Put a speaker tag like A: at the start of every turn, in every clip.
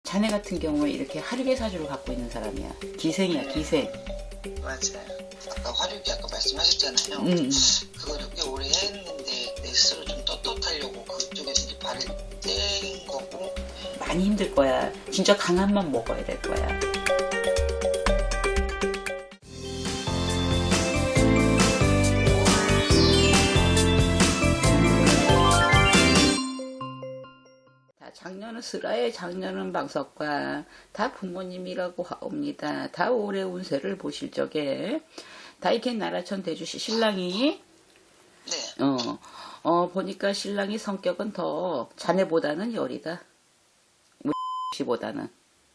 A: 자네 같은 경우에 이렇게 화류계 사주를 갖고 있는 사람이야. 기생이야, 기생.
B: 맞아요. 아까 화류계 아까 말씀하셨잖아요. 그거를 꽤 오래 했는데 내 스스로 좀 떳떳하려고 그쪽에서 이제 발을 뗀 거고.
A: 많이 힘들 거야. 진짜 강한 맘 먹어야 될 거야. 작년은 슬라의 작년은 방석과 다 부모님이라고 하옵니다. 다 올해 운세를 보실 적에 다 이렇게 나라천 대주시 신랑이
B: 네.
A: 보니까 신랑이 성격은 더 자네보다는 여리다. 씨보다는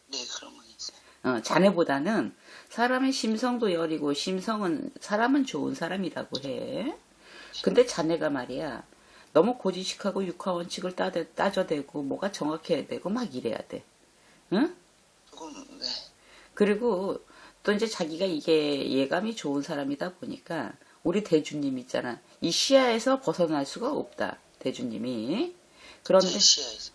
B: 네, 그런 건 있어요.
A: 자네보다는 사람의 심성도 여리고 심성은 사람은 좋은 사람이라고 해. 근데 자네가 말이야. 너무 고지식하고 육하원칙을 따져대고 뭐가 정확해야 되고 막 이래야 돼. 응?
B: 조금, 네.
A: 그리고 또 이제 자기가 이게 예감이 좋은 사람이다 보니까 우리 대주님 있잖아. 이 시야에서 벗어날 수가 없다. 대주님이. 그런데
B: 시야에서.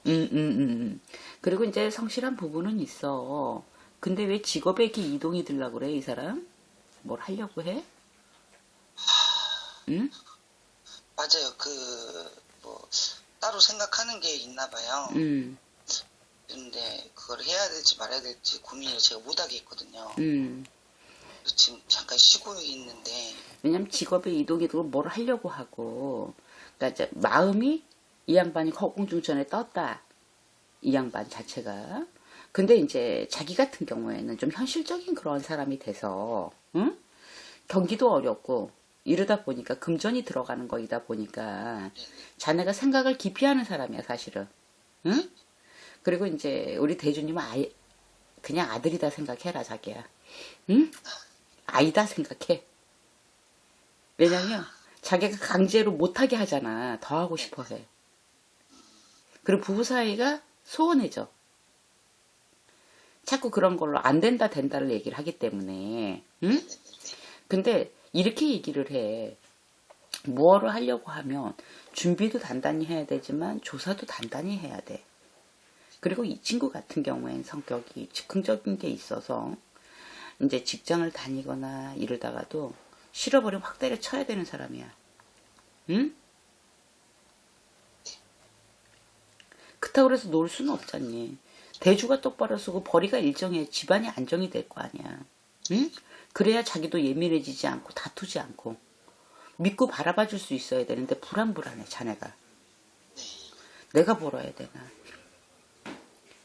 A: 그리고 이제 성실한 부분은 있어. 근데 왜 직업에 이렇게 이동이 들려고 그래, 이 사람? 뭘 하려고 해? 응?
B: 맞아요. 따로 생각하는 게 있나 봐요. 근데 그걸 해야 될지 말아야 될지 고민을 제가 못하게 했거든요. 지금 잠깐 쉬고 있는데.
A: 왜냐면 직업에 이동이 되고 뭘 하려고 하고. 그러니까 이제 마음이 이 양반이 허공중천에 떴다. 이 양반 자체가. 근데 이제 자기 같은 경우에는 좀 현실적인 그런 사람이 돼서, 응? 경기도 어렵고, 이러다 보니까 금전이 들어가는 거이다 보니까 자네가 생각을 깊이 하는 사람이야, 사실은. 응? 그리고 이제 우리 대주님은 그냥 아들이다 생각해라, 자기야. 응? 아이다 생각해. 왜냐면 자기가 강제로 못하게 하잖아. 더 하고 싶어 해. 그리고 부부 사이가 소원해져. 자꾸 그런 걸로 안 된다 된다를 얘기를 하기 때문에. 응? 근데 이렇게 얘기를 해. 무엇을 하려고 하면 준비도 단단히 해야 되지만 조사도 단단히 해야 돼. 그리고 이 친구 같은 경우엔 성격이 즉흥적인 게 있어서 이제 직장을 다니거나 이러다가도 싫어버리면 확 때려쳐야 되는 사람이야. 응? 그렇다고 해서 놀 수는 없잖니. 대주가 똑바로 서고 벌이가 일정해 집안이 안정이 될 거 아니야. 응? 그래야 자기도 예민해지지 않고 다투지 않고 믿고 바라봐 줄 수 있어야 되는데 불안불안해 자네가. 내가 벌어야 되나.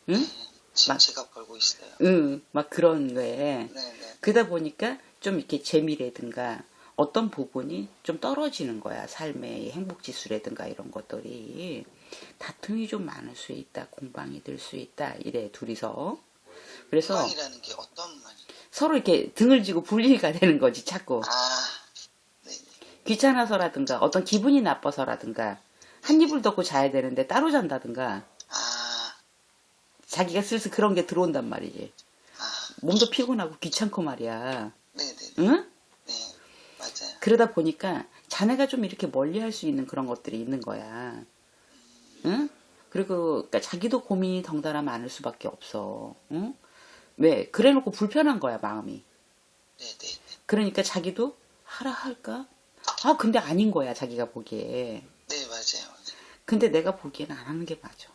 A: 응?
B: 지금 제가 벌고 있어요.
A: 응, 막 그런 거에.
B: 네네.
A: 그러다 보니까 좀 이렇게 재미라든가 어떤 부분이 좀 떨어지는 거야. 삶의 행복지수라든가 이런 것들이. 다툼이 좀 많을 수 있다. 공방이 될 수 있다. 이래 둘이서. 그래서
B: 공방이라는 게 어떤 말이에요?
A: 서로 이렇게 등을 지고 분리가 되는 거지 자꾸.
B: 네네.
A: 귀찮아서라든가 어떤 기분이 나빠서라든가 한 이불 덮고 자야 되는데 따로 잔다든가 자기가 슬슬 그런 게 들어온단 말이지. 몸도 피곤하고 귀찮고 말이야.
B: 네네.
A: 응?
B: 네, 맞아요.
A: 그러다 보니까 자네가 좀 이렇게 멀리 할 수 있는 그런 것들이 있는 거야. 응? 그리고 그러니까 자기도 고민이 덩달아 많을 수밖에 없어. 응? 왜? 그래 놓고 불편한 거야 마음이.
B: 네네.
A: 그러니까 자기도 하라 할까? 근데 아닌 거야 자기가 보기에.
B: 네, 맞아요.
A: 근데 내가 보기에는 안 하는 게 맞아.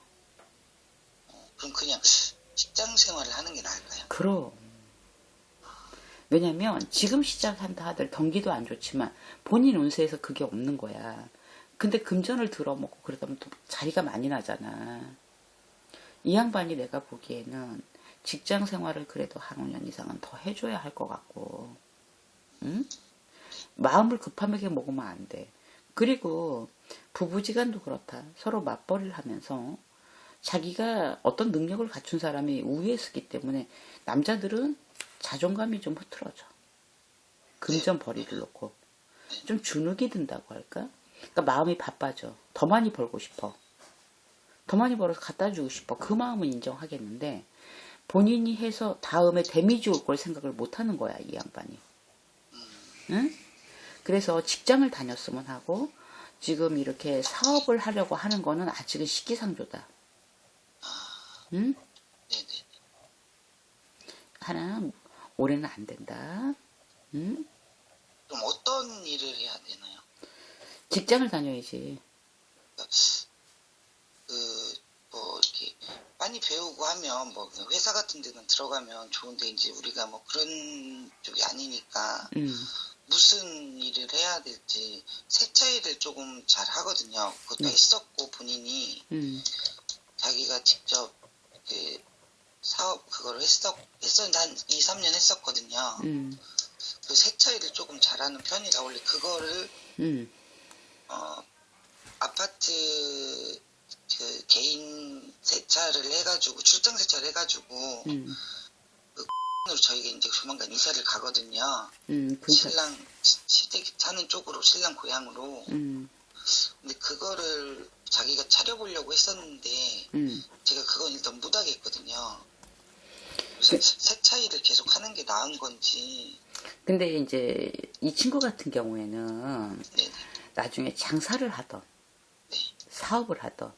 B: 그럼 그냥 직장 생활을 하는 게 나을까요?
A: 그럼. 왜냐면 지금 시작한다 하들 경기도 안 좋지만 본인 운세에서 그게 없는 거야. 근데 금전을 들어먹고 그러다 보면 또 자리가 많이 나잖아. 이 양반이 내가 보기에는 직장 생활을 그래도 한 5년 이상은 더 해줘야 할 것 같고. 응? 마음을 급하게 먹으면 안 돼. 그리고 부부지간도 그렇다. 서로 맞벌이를 하면서 자기가 어떤 능력을 갖춘 사람이 우위에 서기 때문에 남자들은 자존감이 좀 흐트러져. 금전 벌이를 놓고. 좀 주눅이 든다고 할까? 그러니까 마음이 바빠져. 더 많이 벌고 싶어. 더 많이 벌어서 갖다 주고 싶어. 그 마음은 인정하겠는데 본인이 해서 다음에 데미지 올 걸 생각을 못 하는 거야, 이 양반이. 응? 그래서 직장을 다녔으면 하고 지금 이렇게 사업을 하려고 하는 거는 아직은 시기상조다. 응?
B: 네네.
A: 하나 올해는 안 된다. 응?
B: 그럼 어떤 일을 해야 되나요?
A: 직장을 다녀야지.
B: 뭐 이렇게 많이 배우고 하면 뭐 회사 같은 데는 들어가면 좋은데 이제 우리가 뭐 그런 쪽이 아니니까 무슨 일을 해야 될지 세차 일을 조금 잘 하거든요. 그것도 했었고 본인이 자기가 직접 그 사업 그거를 했었는데 한 2, 3년 했었거든요. 그 세차 일을 조금 잘하는 편이라 원래 그거를 아파트 그 개인 세차를 해가지고 출장 세차를 해가지고 그 으로 저희가 이제 조만간 이사를 가거든요. 신랑 시댁 사는 쪽으로 신랑 고향으로. 근데 그거를 자기가 차려보려고 했었는데 제가 그건 일단 못하겠거든요. 그래서 세차 일을 계속 하는 게 나은 건지.
A: 근데 이제 이 친구 같은 경우에는
B: 네네.
A: 나중에 장사를 하던
B: 네.
A: 사업을 하던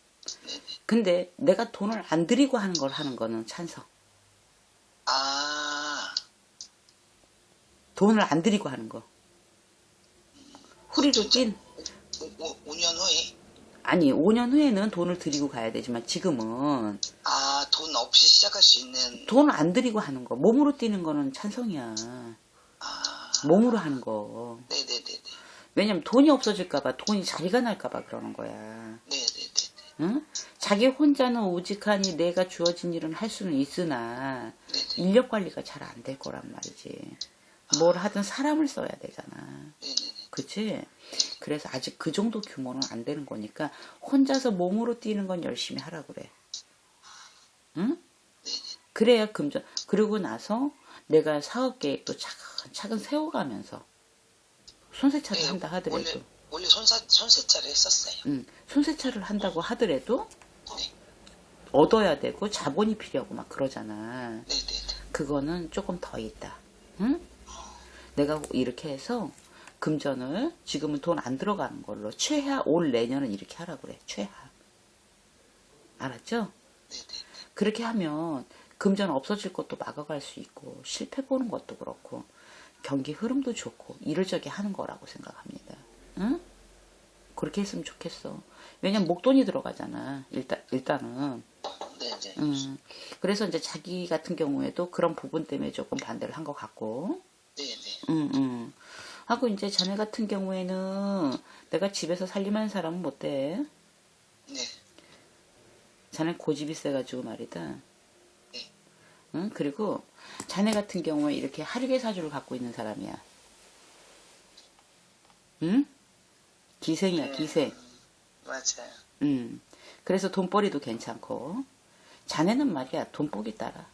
B: 네네.
A: 근데 내가 돈을 안 들이고 하는 걸 하는 거는 찬성.
B: 아.
A: 돈을 안 들이고 하는 거. 후리로 뛴.
B: 5년 후에?
A: 아니 5년 후에는 돈을 들이고 가야 되지만 지금은
B: 아, 돈 없이 시작할 수 있는.
A: 돈을 안 들이고 하는 거. 몸으로 뛰는 거는 찬성이야.
B: 아.
A: 몸으로 하는 거.
B: 네네네네.
A: 왜냐면 돈이 없어질까봐 돈이 자리가 날까봐 그러는 거야.
B: 네네네.
A: 응? 자기 혼자는 오직하니 내가 주어진 일은 할 수는 있으나
B: 네네.
A: 인력 관리가 잘 안 될 거란 말이지. 뭘 하든 사람을 써야 되잖아.
B: 네네네.
A: 그치? 그래서 아직 그 정도 규모는 안 되는 거니까 혼자서 몸으로 뛰는 건 열심히 하라 그래. 응? 그래야 금전. 그러고 나서 내가 사업 계획도 차근차근 세워가면서 손세차를
B: 네,
A: 한다 하더라도
B: 원래 손세차를 했었어요.
A: 손세차를 한다고 하더라도
B: 네.
A: 얻어야 되고 자본이 필요하고 막 그러잖아.
B: 네네네.
A: 그거는 조금 더 있다. 응? 내가 이렇게 해서 금전을 지금은 돈 안 들어가는 걸로 최하 올 내년은 이렇게 하라 그래. 최하. 알았죠?
B: 네네.
A: 그렇게 하면 금전 없어질 것도 막아갈 수 있고 실패 보는 것도 그렇고 경기 흐름도 좋고 이를저기 하는 거라고 생각합니다. 응? 그렇게 했으면 좋겠어. 왜냐면 목돈이 들어가잖아. 일단은.
B: 네네.
A: 그래서 이제 자기 같은 경우에도 그런 부분 때문에 조금 반대를 한 것 같고.
B: 네네.
A: 하고 이제 자네 같은 경우에는 내가 집에서 살림하는 사람은 못 돼.
B: 네.
A: 자네 고집이 세가지고 말이다.
B: 네.
A: 응? 그리고 자네 같은 경우에 이렇게 하류계 사주를 갖고 있는 사람이야. 응? 기생이야, 기생.
B: 맞아요.
A: 그래서 돈벌이도 괜찮고. 자네는 말이야, 돈복이 따라.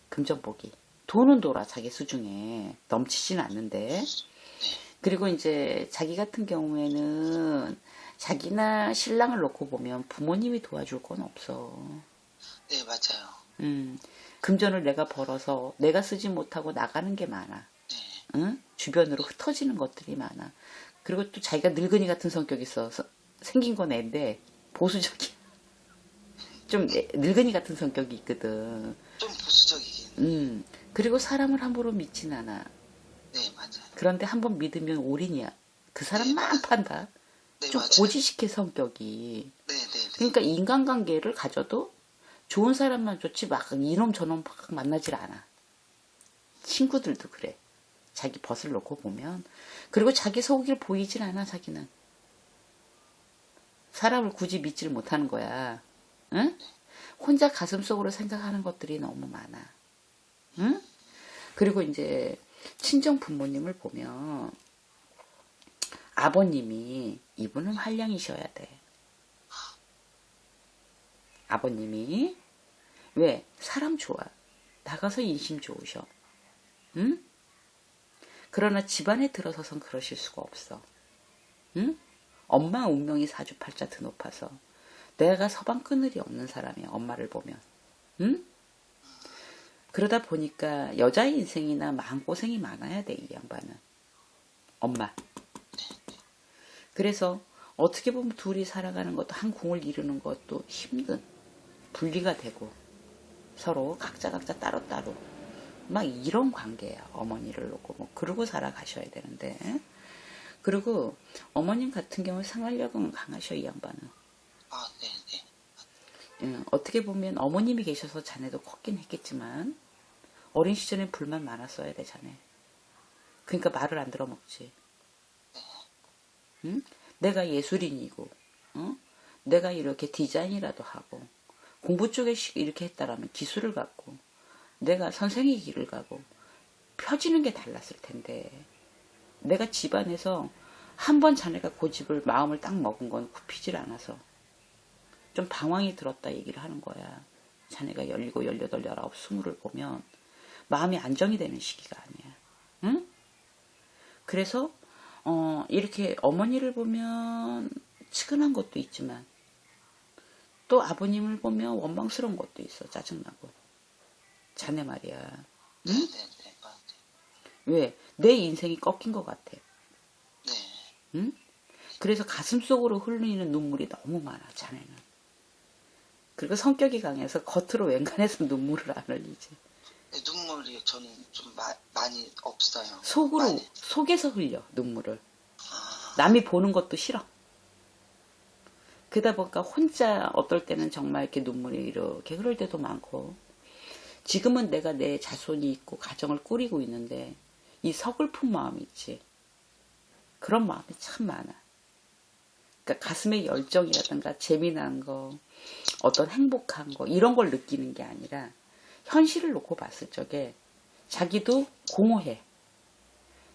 A: 금전복이. 돈은 돌아, 자기 수중에. 넘치지는 않는데. 그리고 이제 자기 같은 경우에는 자기나 신랑을 놓고 보면 부모님이 도와줄 건 없어.
B: 네, 맞아요.
A: 금전을 내가 벌어서 내가 쓰지 못하고 나가는 게 많아.
B: 네.
A: 응? 주변으로 흩어지는 것들이 많아. 그리고 또 자기가 늙은이 같은 성격이 있어서 생긴 건 애인데 보수적이야. 좀 늙은이 같은 성격이 있거든.
B: 좀 보수적이긴.
A: 그리고 사람을 함부로 믿진 않아.
B: 네, 맞아요.
A: 그런데 한번 믿으면 올인이야. 그 사람
B: 네,
A: 막 판다.
B: 네,
A: 좀
B: 맞아요.
A: 고지식해 성격이.
B: 네, 네, 네.
A: 그러니까 인간관계를 가져도 좋은 사람만 좋지 막 이놈 저놈 막 만나질 않아. 친구들도 그래. 자기 벗을 놓고 보면. 그리고 자기 속일 보이질 않아, 자기는. 사람을 굳이 믿질 못하는 거야. 응? 혼자 가슴속으로 생각하는 것들이 너무 많아. 응? 그리고 이제 친정 부모님을 보면 아버님이 이분은 한량이셔야 돼. 아버님이 왜? 사람 좋아. 나가서 인심 좋으셔. 응? 그러나 집안에 들어서선 그러실 수가 없어. 응? 엄마 운명이 사주팔자 드높아서 내가 서방 그늘이 없는 사람이야. 엄마를 보면. 응? 그러다 보니까 여자 인생이나 마음고생이 많아야 돼. 이 양반은. 엄마. 그래서 어떻게 보면 둘이 살아가는 것도 한 공을 이루는 것도 힘든 분리가 되고 서로 각자 따로따로 막 이런 관계야. 어머니를 놓고 뭐 그러고 살아가셔야 되는데. 그리고 어머님 같은 경우 생활력은 강하셔, 이 양반은.
B: 아, 네, 네.
A: 어떻게 보면 어머님이 계셔서 자네도 컸긴 했겠지만 어린 시절엔 불만 많았어야 돼, 자네. 그러니까 말을 안 들어먹지. 응? 내가 예술인이고, 내가 이렇게 디자인이라도 하고, 공부 쪽에 이렇게 했다라면 기술을 갖고, 내가 선생의 길을 가고, 펴지는 게 달랐을 텐데, 내가 집안에서 한 번 자네가 고집을, 마음을 딱 먹은 건 굽히질 않아서, 좀 방황이 들었다 얘기를 하는 거야. 자네가 17, 18, 19, 20를 보면, 마음이 안정이 되는 시기가 아니야. 응? 그래서 이렇게 어머니를 보면 측은한 것도 있지만 또 아버님을 보면 원망스러운 것도 있어. 짜증나고. 자네 말이야. 응?
B: 네네네.
A: 왜? 내 인생이 꺾인 것 같아.
B: 네.
A: 응? 그래서 가슴속으로 흘리는 눈물이 너무 많아, 자네는. 그리고 성격이 강해서 겉으로 웬간해서 눈물을 안 흘리지.
B: 네, 눈물이 저는 좀 많이 없어요.
A: 속으로,
B: 많이.
A: 속에서 흘려, 눈물을.
B: 아,
A: 남이 보는 것도 싫어. 그러다 보니까 혼자 어떨 때는 정말 이렇게 눈물이 이렇게 흐를 때도 많고, 지금은 내가 내 자손이 있고 가정을 꾸리고 있는데 이 서글픈 마음이 있지. 그런 마음이 참 많아. 그러니까 가슴의 열정이라든가 재미난 거, 어떤 행복한 거 이런 걸 느끼는 게 아니라 현실을 놓고 봤을 적에 자기도 공허해.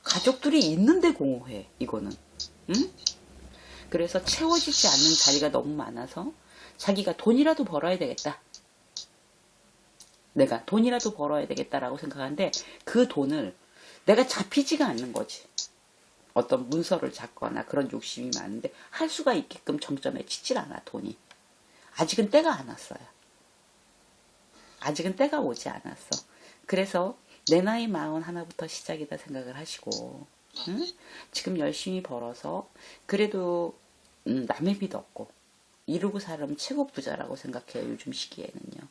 A: 가족들이 있는데 공허해. 이거는. 응? 그래서 채워지지 않는 자리가 너무 많아서 자기가 돈이라도 벌어야 되겠다. 내가 돈이라도 벌어야 되겠다라고 생각하는데 그 돈을 내가 잡히지가 않는 거지. 어떤 문서를 잡거나 그런 욕심이 많은데 할 수가 있게끔 정점에 치질 않아, 돈이. 아직은 때가 안 왔어요. 아직은 때가 오지 않았어. 그래서 내 나이 41부터 시작이다 생각을 하시고, 응? 지금 열심히 벌어서 그래도 남의 빚 없고 이루고 살면 최고 부자라고 생각해요, 요즘 시기에는요.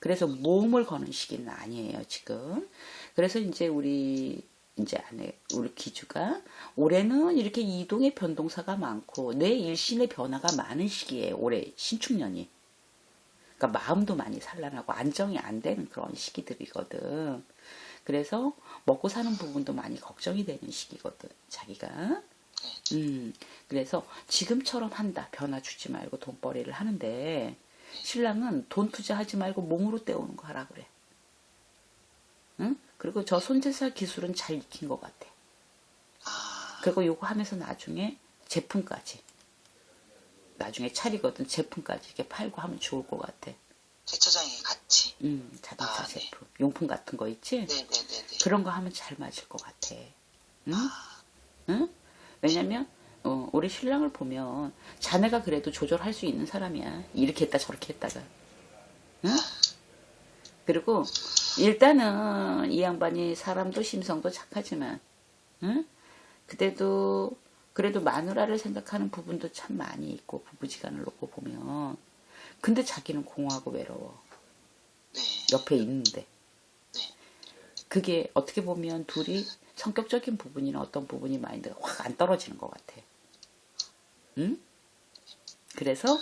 A: 그래서 모험을 거는 시기는 아니에요, 지금. 그래서 이제 우리 기주가 올해는 이렇게 이동의 변동사가 많고 내 일신의 변화가 많은 시기예요, 올해 신축년이. 그러니까 마음도 많이 산란하고 안정이 안 되는 그런 시기들이거든. 그래서 먹고 사는 부분도 많이 걱정이 되는 시기거든, 자기가. 그래서 지금처럼 한다. 변화 주지 말고 돈벌이를 하는데 신랑은 돈 투자하지 말고 몸으로 때우는 거 하라 그래. 응? 그리고 저 손재사 기술은 잘 익힌 것 같아. 그리고 요거 하면서 나중에 제품까지. 나중에 차리거든 제품까지 이렇게 팔고 하면 좋을 것 같아.
B: 세차장에 같이.
A: 자동차
B: 네.
A: 제품. 용품 같은 거 있지?
B: 네네네네.
A: 그런 거 하면 잘 맞을 것 같아. 응? 응? 왜냐면 우리 신랑을 보면 자네가 그래도 조절할 수 있는 사람이야. 이렇게 했다 저렇게 했다가. 응? 그리고 일단은 이 양반이 사람도 심성도 착하지만 응? 그래도 마누라를 생각하는 부분도 참 많이 있고 부부지간을 놓고 보면 근데 자기는 공허하고 외로워.
B: 네.
A: 옆에 있는데.
B: 네.
A: 그게 어떻게 보면 둘이 성격적인 부분이나 어떤 부분이 마인드가 확 안 떨어지는 것 같아. 응? 그래서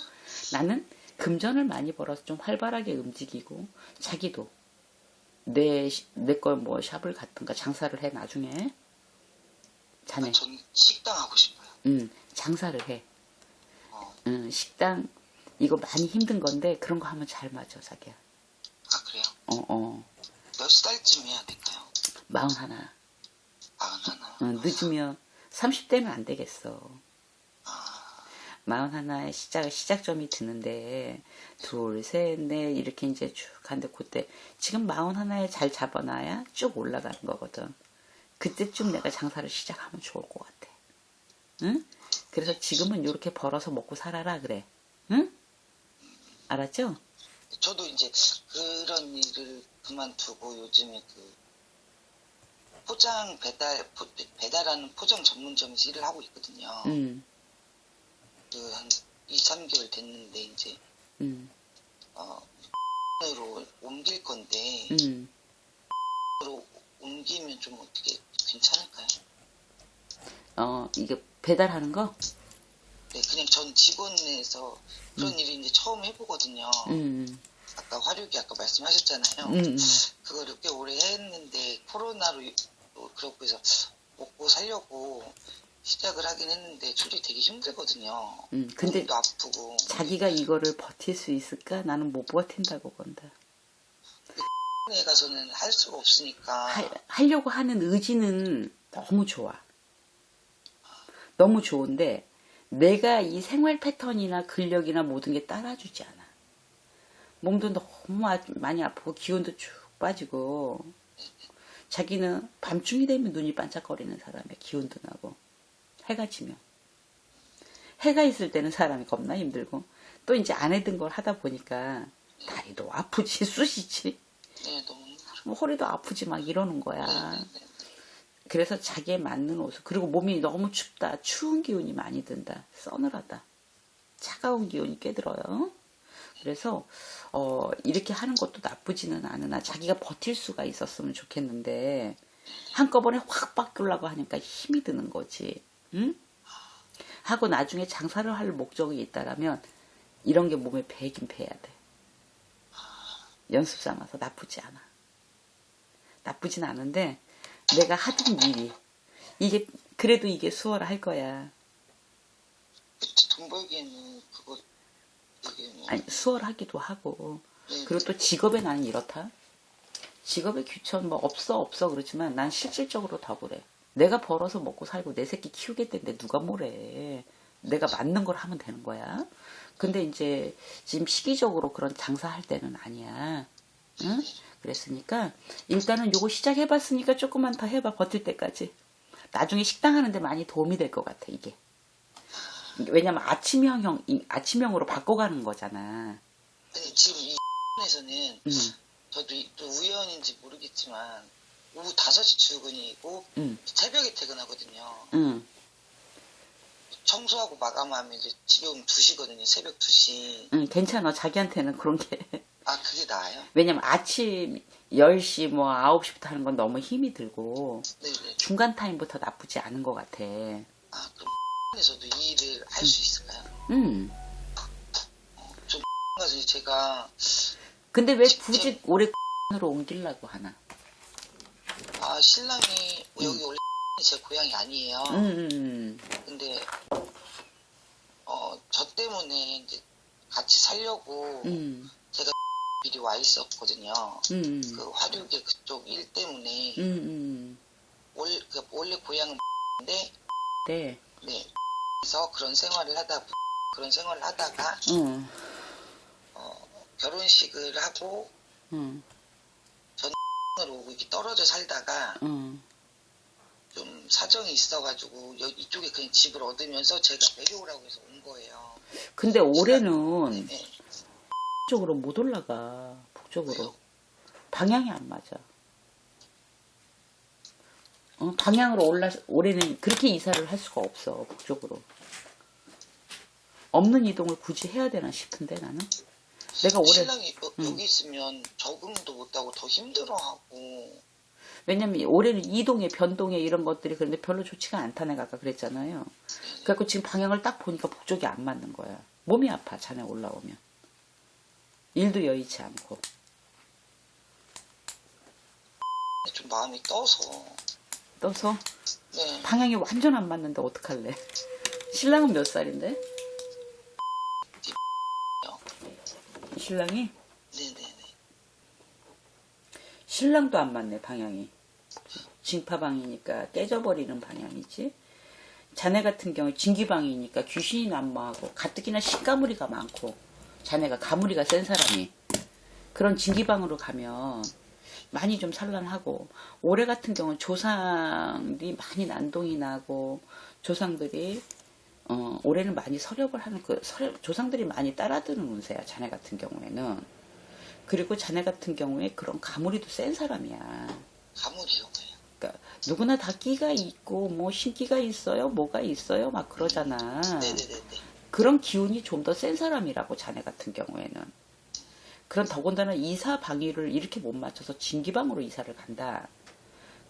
A: 나는 금전을 많이 벌어서 좀 활발하게 움직이고 자기도 내 걸 뭐 샵을 갖든가 장사를 해 나중에. 자네.
B: 전 식당 하고 싶어요.
A: 장사를 해.
B: 어.
A: 식당 이거 많이 힘든 건데 그런 거 하면 잘 맞아, 자기야.
B: 아, 그래요? 몇 살쯤 해야 될까요?
A: 41.
B: 41.
A: 늦으면 30대는 안 되겠어.
B: 아,
A: 41에 시작점이 드는데 둘, 셋, 넷 이렇게 이제 쭉 가는데 그때 지금 41에 잘 잡아놔야 쭉 올라가는 거거든. 그때쯤 내가 장사를 시작하면 좋을 것 같아. 응? 그래서 지금은 이렇게 벌어서 먹고 살아라 그래. 응? 알았죠?
B: 저도 이제 그런 일을 그만두고 요즘에 그 포장 배달하는 포장 전문점에서 일을 하고 있거든요. 그 한 2, 3개월 됐는데 이제 로 옮길 건데 로 좀 어떻게 괜찮을까요?
A: 이게 배달하는 거?
B: 네, 그냥 전 직원에서 그런 일이 이제 처음 해보거든요. 아까 화력이 아까 말씀하셨잖아요. 그거를 꽤 오래 했는데 코로나로 그렇고 해서 먹고 살려고 시작을 하긴 했는데 솔직히 되게 힘들거든요.
A: 근데
B: 몸도 아프고.
A: 자기가 이거를 버틸 수 있을까? 나는 못 버틴다고 본다.
B: 에 가서는 할 수가 없으니까.
A: 하려고 하는 의지는 너무 좋아. 너무 좋은데 내가 이 생활 패턴이나 근력이나 모든 게 따라주지 않아. 몸도 너무 많이 아프고 기운도 쭉 빠지고 자기는 밤중이 되면 눈이 반짝거리는 사람이야. 기운도 나고 해가 지면. 해가 있을 때는 사람이 겁나 힘들고 또 이제 안 해둔 걸 하다 보니까 다리도 아프지 쑤시지.
B: 네, 너무 힘들어.
A: 뭐 허리도 아프지 막 이러는 거야. 그래서 자기에 맞는 옷을 그리고 몸이 너무 춥다. 추운 기운이 많이 든다. 서늘하다. 차가운 기운이 꽤 들어요. 그래서 이렇게 하는 것도 나쁘지는 않으나 자기가 버틸 수가 있었으면 좋겠는데 한꺼번에 확 바꾸려고 하니까 힘이 드는 거지. 응? 하고 나중에 장사를 할 목적이 있다라면 이런 게 몸에 배긴 배야 돼. 연습 삼아서 나쁘지 않아. 나쁘진 않은데 내가 하던 일이 이게 그래도 이게 수월할 거야.
B: 그치, 돈 벌기에는 그거 되게 뭐.
A: 아니 수월하기도 하고
B: 네,
A: 그리고 또 직업에 나는 이렇다. 직업에 귀천 뭐 없어 그렇지만 난 실질적으로 더 그래. 내가 벌어서 먹고 살고 내 새끼 키우겠다는데 누가 뭐래. 내가 맞는 걸 하면 되는 거야. 근데 이제 지금 시기적으로 그런 장사할 때는 아니야. 응? 그랬으니까 일단은 요거 시작해봤으니까 조금만 더 해봐. 버틸 때까지. 나중에 식당 하는데 많이 도움이 될 것 같아 이게. 왜냐면 아침형으로 바꿔가는 거잖아.
B: 아니, 지금 이 에서는 저도 또 우연인지 모르겠지만 오후 5시 출근이고 새벽에 퇴근하거든요. 청소하고 마감하면 이제 집에 오면 2시거든요. 새벽 2시.
A: 괜찮아. 자기한테는 그런 게.
B: 아, 그게 나아요?
A: 왜냐면 아침 10시 뭐 9시부터 하는 건 너무 힘이 들고
B: 네네.
A: 중간 타임부터 나쁘지 않은 것 같아.
B: 아, 그럼 에서도 이 일을 할 수 있을까요? 좀 가서 제가
A: 근데 왜 굳이 올해 으로 옮기려고 하나?
B: 아, 신랑이 여기 원래 제 고향이 아니에요. 근데 저 때문에 이제 같이 살려고 제가 미리 와 있었거든요. 그 화류계 그쪽 일 때문에 원래 고향은 인데
A: 네.
B: 네. 그래서 그런 생활을 하다가 결혼식을 하고 전으로 오고 이렇게 떨어져 살다가 좀 사정이 있어가지고 이쪽에 그냥 집을 얻으면서 제가 내려오라고 해서 온 거예요.
A: 근데 올해는
B: 네.
A: 북쪽으로 못 올라가. 북쪽으로.
B: 왜요?
A: 방향이 안 맞아. 방향으로 올해는 그렇게 이사를 할 수가 없어. 북쪽으로. 없는 이동을 굳이 해야 되나 싶은데 나는. 내가 올해
B: 신랑이 여기 있으면 적응도 못하고 더 힘들어하고.
A: 왜냐면 올해는 이동에 변동에 이런 것들이 그런데 별로 좋지가 않다 내가 아까 그랬잖아요. 그래갖고 지금 방향을 딱 보니까 북쪽이 안 맞는 거야. 몸이 아파 자네 올라오면. 일도 여의치 않고.
B: 좀 마음이 떠서.
A: 네. 방향이 완전 안 맞는데 어떡할래? 신랑은 몇 살인데? 신랑이?
B: 네네네.
A: 신랑도 안 맞네 방향이. 징파방이니까 깨져버리는 방향이지. 자네 같은 경우에 진기방이니까 귀신이 난무하고 가뜩이나 식가무리가 많고 자네가 가무리가 센 사람이 그런 진기방으로 가면 많이 좀 산란하고 올해 같은 경우는 조상들이 많이 난동이 나고 조상들이 올해는 많이 서력을 하는 조상들이 많이 따라드는 운세야 자네 같은 경우에는. 그리고 자네 같은 경우에 그런 가무리도 센 사람이야.
B: 가물이요?
A: 그러니까 누구나 다 끼가 있고 뭐 신기가 있어요 뭐가 있어요 막 그러잖아.
B: 네네네.
A: 그런 기운이 좀 더 센 사람이라고 자네 같은 경우에는. 그런 더군다나 이사 방위를 이렇게 못 맞춰서 진기방으로 이사를 간다.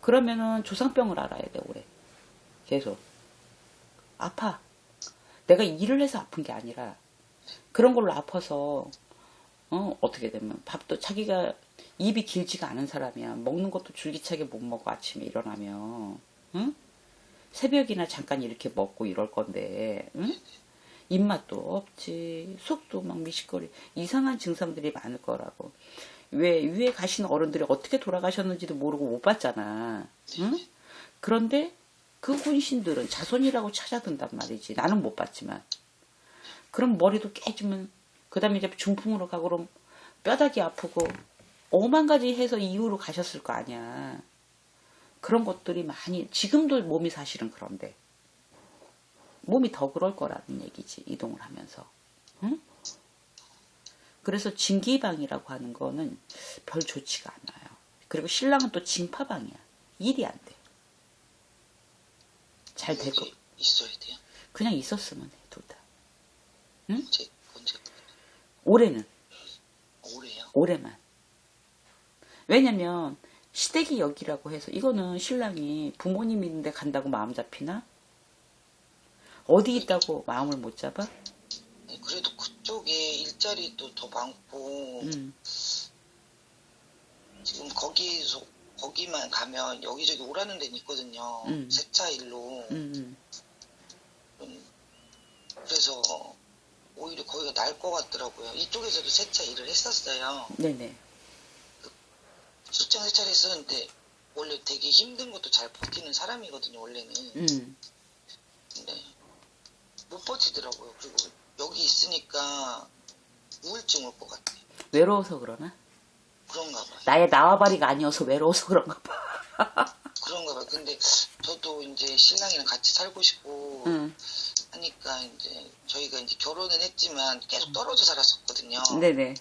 A: 그러면은 조상병을 알아야 돼, 올해. 계속. 아파. 내가 일을 해서 아픈 게 아니라, 그런 걸로 아파서, 어떻게 되면, 밥도 자기가 입이 길지가 않은 사람이야. 먹는 것도 줄기차게 못 먹어, 아침에 일어나면. 응? 새벽이나 잠깐 이렇게 먹고 이럴 건데, 응? 입맛도 없지, 속도 막 미식거리, 이상한 증상들이 많을 거라고. 왜 위에 가신 어른들이 어떻게 돌아가셨는지도 모르고 못 봤잖아. 응? 그런데 그 혼신들은 자손이라고 찾아든단 말이지. 나는 못 봤지만. 그럼 머리도 깨지면, 그 다음에 이제 중풍으로 가고, 그럼 뼈다귀 아프고, 5만 가지 해서 이유로 가셨을 거 아니야. 그런 것들이 많이, 지금도 몸이 사실은 그런데. 몸이 더 그럴 거라는 얘기지, 이동을 하면서. 응? 그래서 진기방이라고 하는 거는 별 좋지가 않아요. 그리고 신랑은 또 진파방이야. 일이 안 돼. 잘 되고.
B: 있어야 돼요?
A: 그냥 있었으면 해, 둘 다. 응?
B: 언제?
A: 올해는.
B: 올해요?
A: 올해만. 왜냐면 시댁이 여기라고 해서, 이거는 신랑이 부모님 있는데 간다고 마음 잡히나? 어디 있다고 마음을 못 잡아?
B: 그래도 그쪽에 일자리도 더 많고 지금 거기만 가면 여기저기 오라는 데는 있거든요. 세차 일로. 그래서 오히려 거기가 나을 것 같더라고요. 이쪽에서도 세차 일을 했었어요.
A: 네네.
B: 출장 세차를 했었는데 원래 되게 힘든 것도 잘 버티는 사람이거든요. 원래는. 근데 못 버티더라고요. 그리고 여기 있으니까 우울증 올 것 같아요.
A: 외로워서 그러나?
B: 그런가 봐요.
A: 나의 나와바리가 아니어서 외로워서 그런가 봐.
B: 그런가 봐요. 근데 저도 이제 신랑이랑 같이 살고 싶고 하니까 이제 저희가 이제 결혼은 했지만 계속 떨어져 살았었거든요.
A: 네네.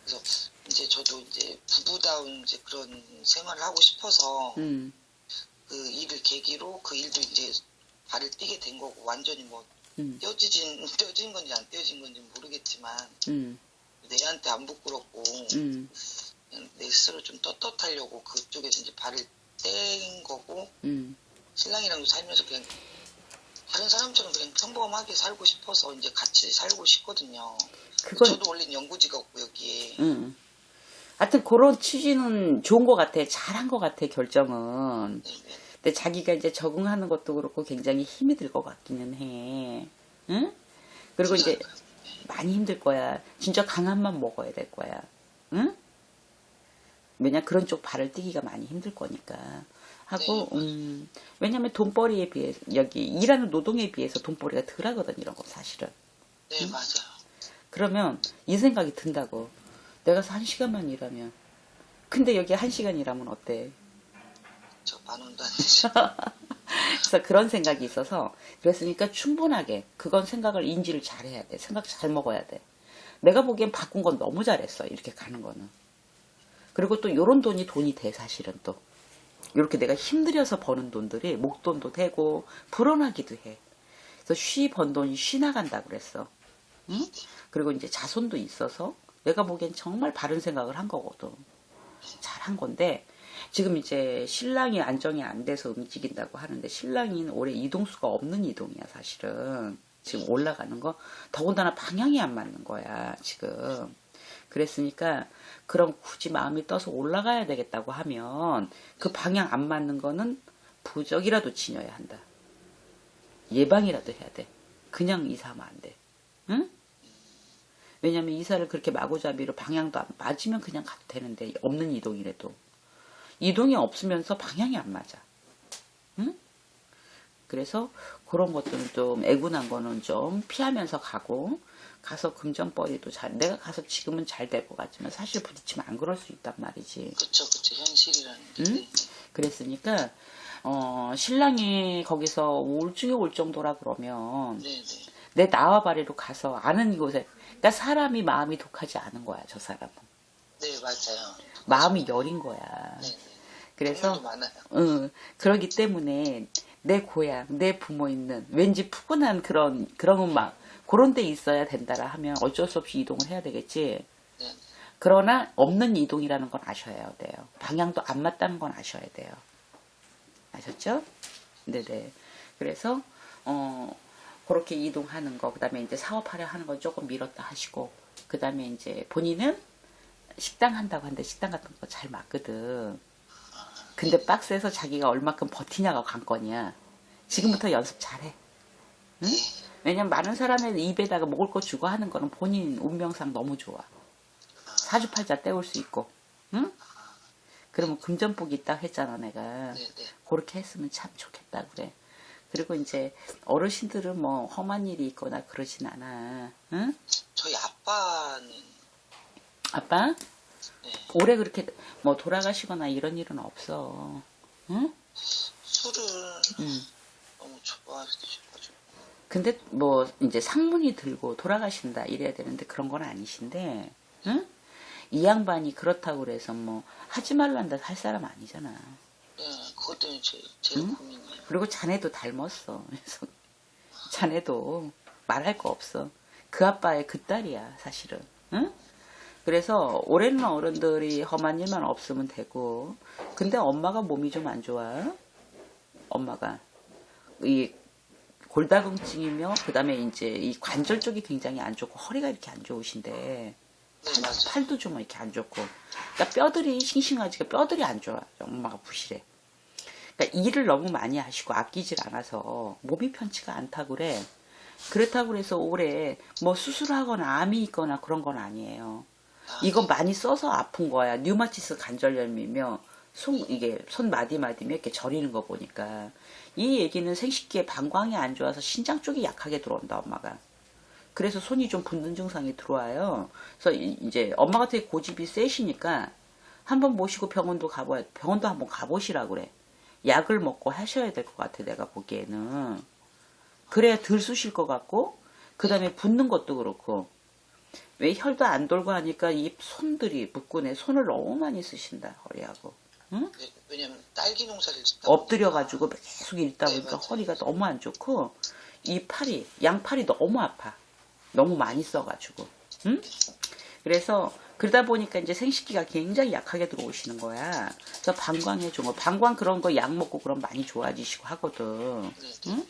B: 그래서 이제 저도 이제 부부다운 이제 그런 생활을 하고 싶어서 그 일을 계기로 그 일도 이제 발을 떼게 된 거고, 완전히 뭐 떼어진 건지 안 떼어진 건지 모르겠지만 내한테 안 부끄럽고 그냥 내 스스로 좀 떳떳하려고 그쪽에서 이제 발을 뗀 거고, 신랑이랑도 살면서 그냥 다른 사람처럼 그냥 평범하게 살고 싶어서 이제 같이 살고 싶거든요. 저도 원래는 연고지가 없고 여기에.
A: 하여튼 그런 취지는 좋은 것 같아. 잘한 것 같아, 결정은.
B: 네네.
A: 근데 자기가 이제 적응하는 것도 그렇고 굉장히 힘이 들 것 같기는 해. 응? 그리고 이제 많이 힘들 거야. 진짜 강한만 먹어야 될 거야. 응? 왜냐, 그런 쪽 발을 떼기가 많이 힘들 거니까. 하고, 왜냐면 돈벌이에 비해서, 여기 일하는 노동에 비해서 돈벌이가 덜 하거든, 이런 거 사실은.
B: 네, 맞아요.
A: 그러면 이 생각이 든다고. 내가 1시간만 일하면. 근데 여기 1시간 일하면 어때?
B: 저 10,000원도 안 되죠.
A: 그래서 그런 생각이 있어서, 그랬으니까 충분하게 그건 생각을 인지를 잘해야 돼. 생각 잘 먹어야 돼. 내가 보기엔 바꾼 건 너무 잘했어, 이렇게 가는 거는. 그리고 또 요런 돈이 돼, 사실은 또. 이렇게 내가 힘들여서 버는 돈들이 목돈도 되고 불어나기도 해. 그래서 쉬 번 돈이 쉬 나간다 그랬어. 응? 그리고 이제 자손도 있어서 내가 보기엔 정말 바른 생각을 한 거거든. 잘한 건데, 지금 이제 신랑이 안정이 안 돼서 움직인다고 하는데, 신랑이 올해 이동수가 없는 이동이야, 사실은. 지금 올라가는 거. 더군다나 방향이 안 맞는 거야, 지금. 그랬으니까, 그럼 굳이 마음이 떠서 올라가야 되겠다고 하면, 그 방향 안 맞는 거는 부적이라도 지녀야 한다. 예방이라도 해야 돼. 그냥 이사하면 안 돼. 응? 왜냐면 이사를 그렇게 마구잡이로 방향도 안 맞으면 그냥 가도 되는데, 없는 이동이라도. 이동이 없으면서 방향이 안 맞아. 응? 그래서 그런 것들은 좀 애군한 거는 좀 피하면서 가서 금전벌이도 내가 가서 지금은 잘 될 것 같지만 사실 부딪히면 안 그럴 수 있단 말이지.
B: 그쵸, 현실이라는 게.
A: 응? 그랬으니까, 신랑이 거기서 우울증이 올 정도라 그러면,
B: 네네.
A: 내 나와바리로 가서 아는 이곳에, 그러니까 사람이 마음이 독하지 않은 거야, 저 사람은.
B: 네, 맞아요.
A: 마음이 여린 거야.
B: 네네.
A: 그래서,
B: 많아요.
A: 그러기 때문에 내 고향, 내 부모 있는 왠지 푸근한 그런 음악, 그런 데 있어야 된다라 하면 어쩔 수 없이 이동을 해야 되겠지.
B: 네네.
A: 그러나 없는 이동이라는 건 아셔야 돼요. 방향도 안 맞다는 건 아셔야 돼요. 아셨죠? 네네. 그래서 그렇게 이동하는 거, 그 다음에 이제 사업하려 하는 거 조금 미뤘다 하시고, 그 다음에 이제 본인은 식당 한다고 하는데 식당 같은 거 잘 맞거든. 근데 박스에서 자기가 얼마큼 버티냐가 관건이야. 지금부터 연습 잘해. 응? 왜냐면 많은 사람의 입에다가 먹을 거 주고 하는 거는 본인 운명상 너무 좋아. 사주팔자 때울 수 있고. 응? 그러면 금전복이 있다고 했잖아, 내가.
B: 네네.
A: 그렇게 했으면 참 좋겠다, 그래. 그리고 이제 어르신들은 뭐 험한 일이 있거나 그러진 않아. 응?
B: 저희 아빠는
A: 아빠?
B: 네.
A: 올해 그렇게 뭐 돌아가시거나 이런 일은 없어. 응?
B: 술을
A: 응.
B: 너무 좋아하셔가지고.
A: 근데 뭐 이제 상문이 들고 돌아가신다 이래야 되는데 그런 건 아니신데, 응? 이 양반이 그렇다고 그래서 뭐 하지 말란다 할 사람 아니잖아.
B: 네, 그것 때문에 제일
A: 응?
B: 고민이에요.
A: 그리고 자네도 닮았어. 그래서 자네도 말할 거 없어. 그 아빠의 그 딸이야, 사실은. 응? 그래서 올해는 어른들이 험한 일만 없으면 되고, 근데 엄마가 몸이 좀 안 좋아. 엄마가 이 골다공증이며 그다음에 이제 이 관절 쪽이 굉장히 안 좋고 허리가 이렇게 안 좋으신데
B: 네, 맞아요.
A: 팔도 좀 이렇게 안 좋고, 그러니까 뼈들이 싱싱하지가 뼈들이 안 좋아. 엄마가 부실해. 그러니까 일을 너무 많이 하시고 아끼질 않아서 몸이 편치가 않다고 그래. 그렇다고 그래서 올해 뭐 수술하거나 암이 있거나 그런 건 아니에요. 이거 많이 써서 아픈 거야. 류마티스 관절염이며 이게 손 마디마디며 이렇게 저리는 거 보니까 이 얘기는 생식기에 방광이 안 좋아서 신장 쪽이 약하게 들어온다, 엄마가. 그래서 손이 좀 붓는 증상이 들어와요. 그래서 이제 엄마가 되게 고집이 세시니까 한번 모시고 병원도 한번 가보시라고 그래. 약을 먹고 하셔야 될 것 같아, 내가 보기에는. 그래야 덜 쑤실 것 같고, 그 다음에 붓는 것도 그렇고. 왜 혈도 안 돌고 하니까 이 손들이 묶고네. 손을 너무 많이 쓰신다, 허리하고. 응?
B: 왜냐면 딸기 농사를 짓다
A: 엎드려가지고 계속 읽다
B: 네,
A: 보니까
B: 맞아요.
A: 허리가 너무 안 좋고, 이 팔이, 양팔이 너무 아파. 너무 많이 써가지고. 응? 그래서 그러다 보니까 이제 생식기가 굉장히 약하게 들어오시는 거야. 그래서 방광에 좋은 거, 방광 그런 거 약 먹고 그럼 많이 좋아지시고 하거든. 응?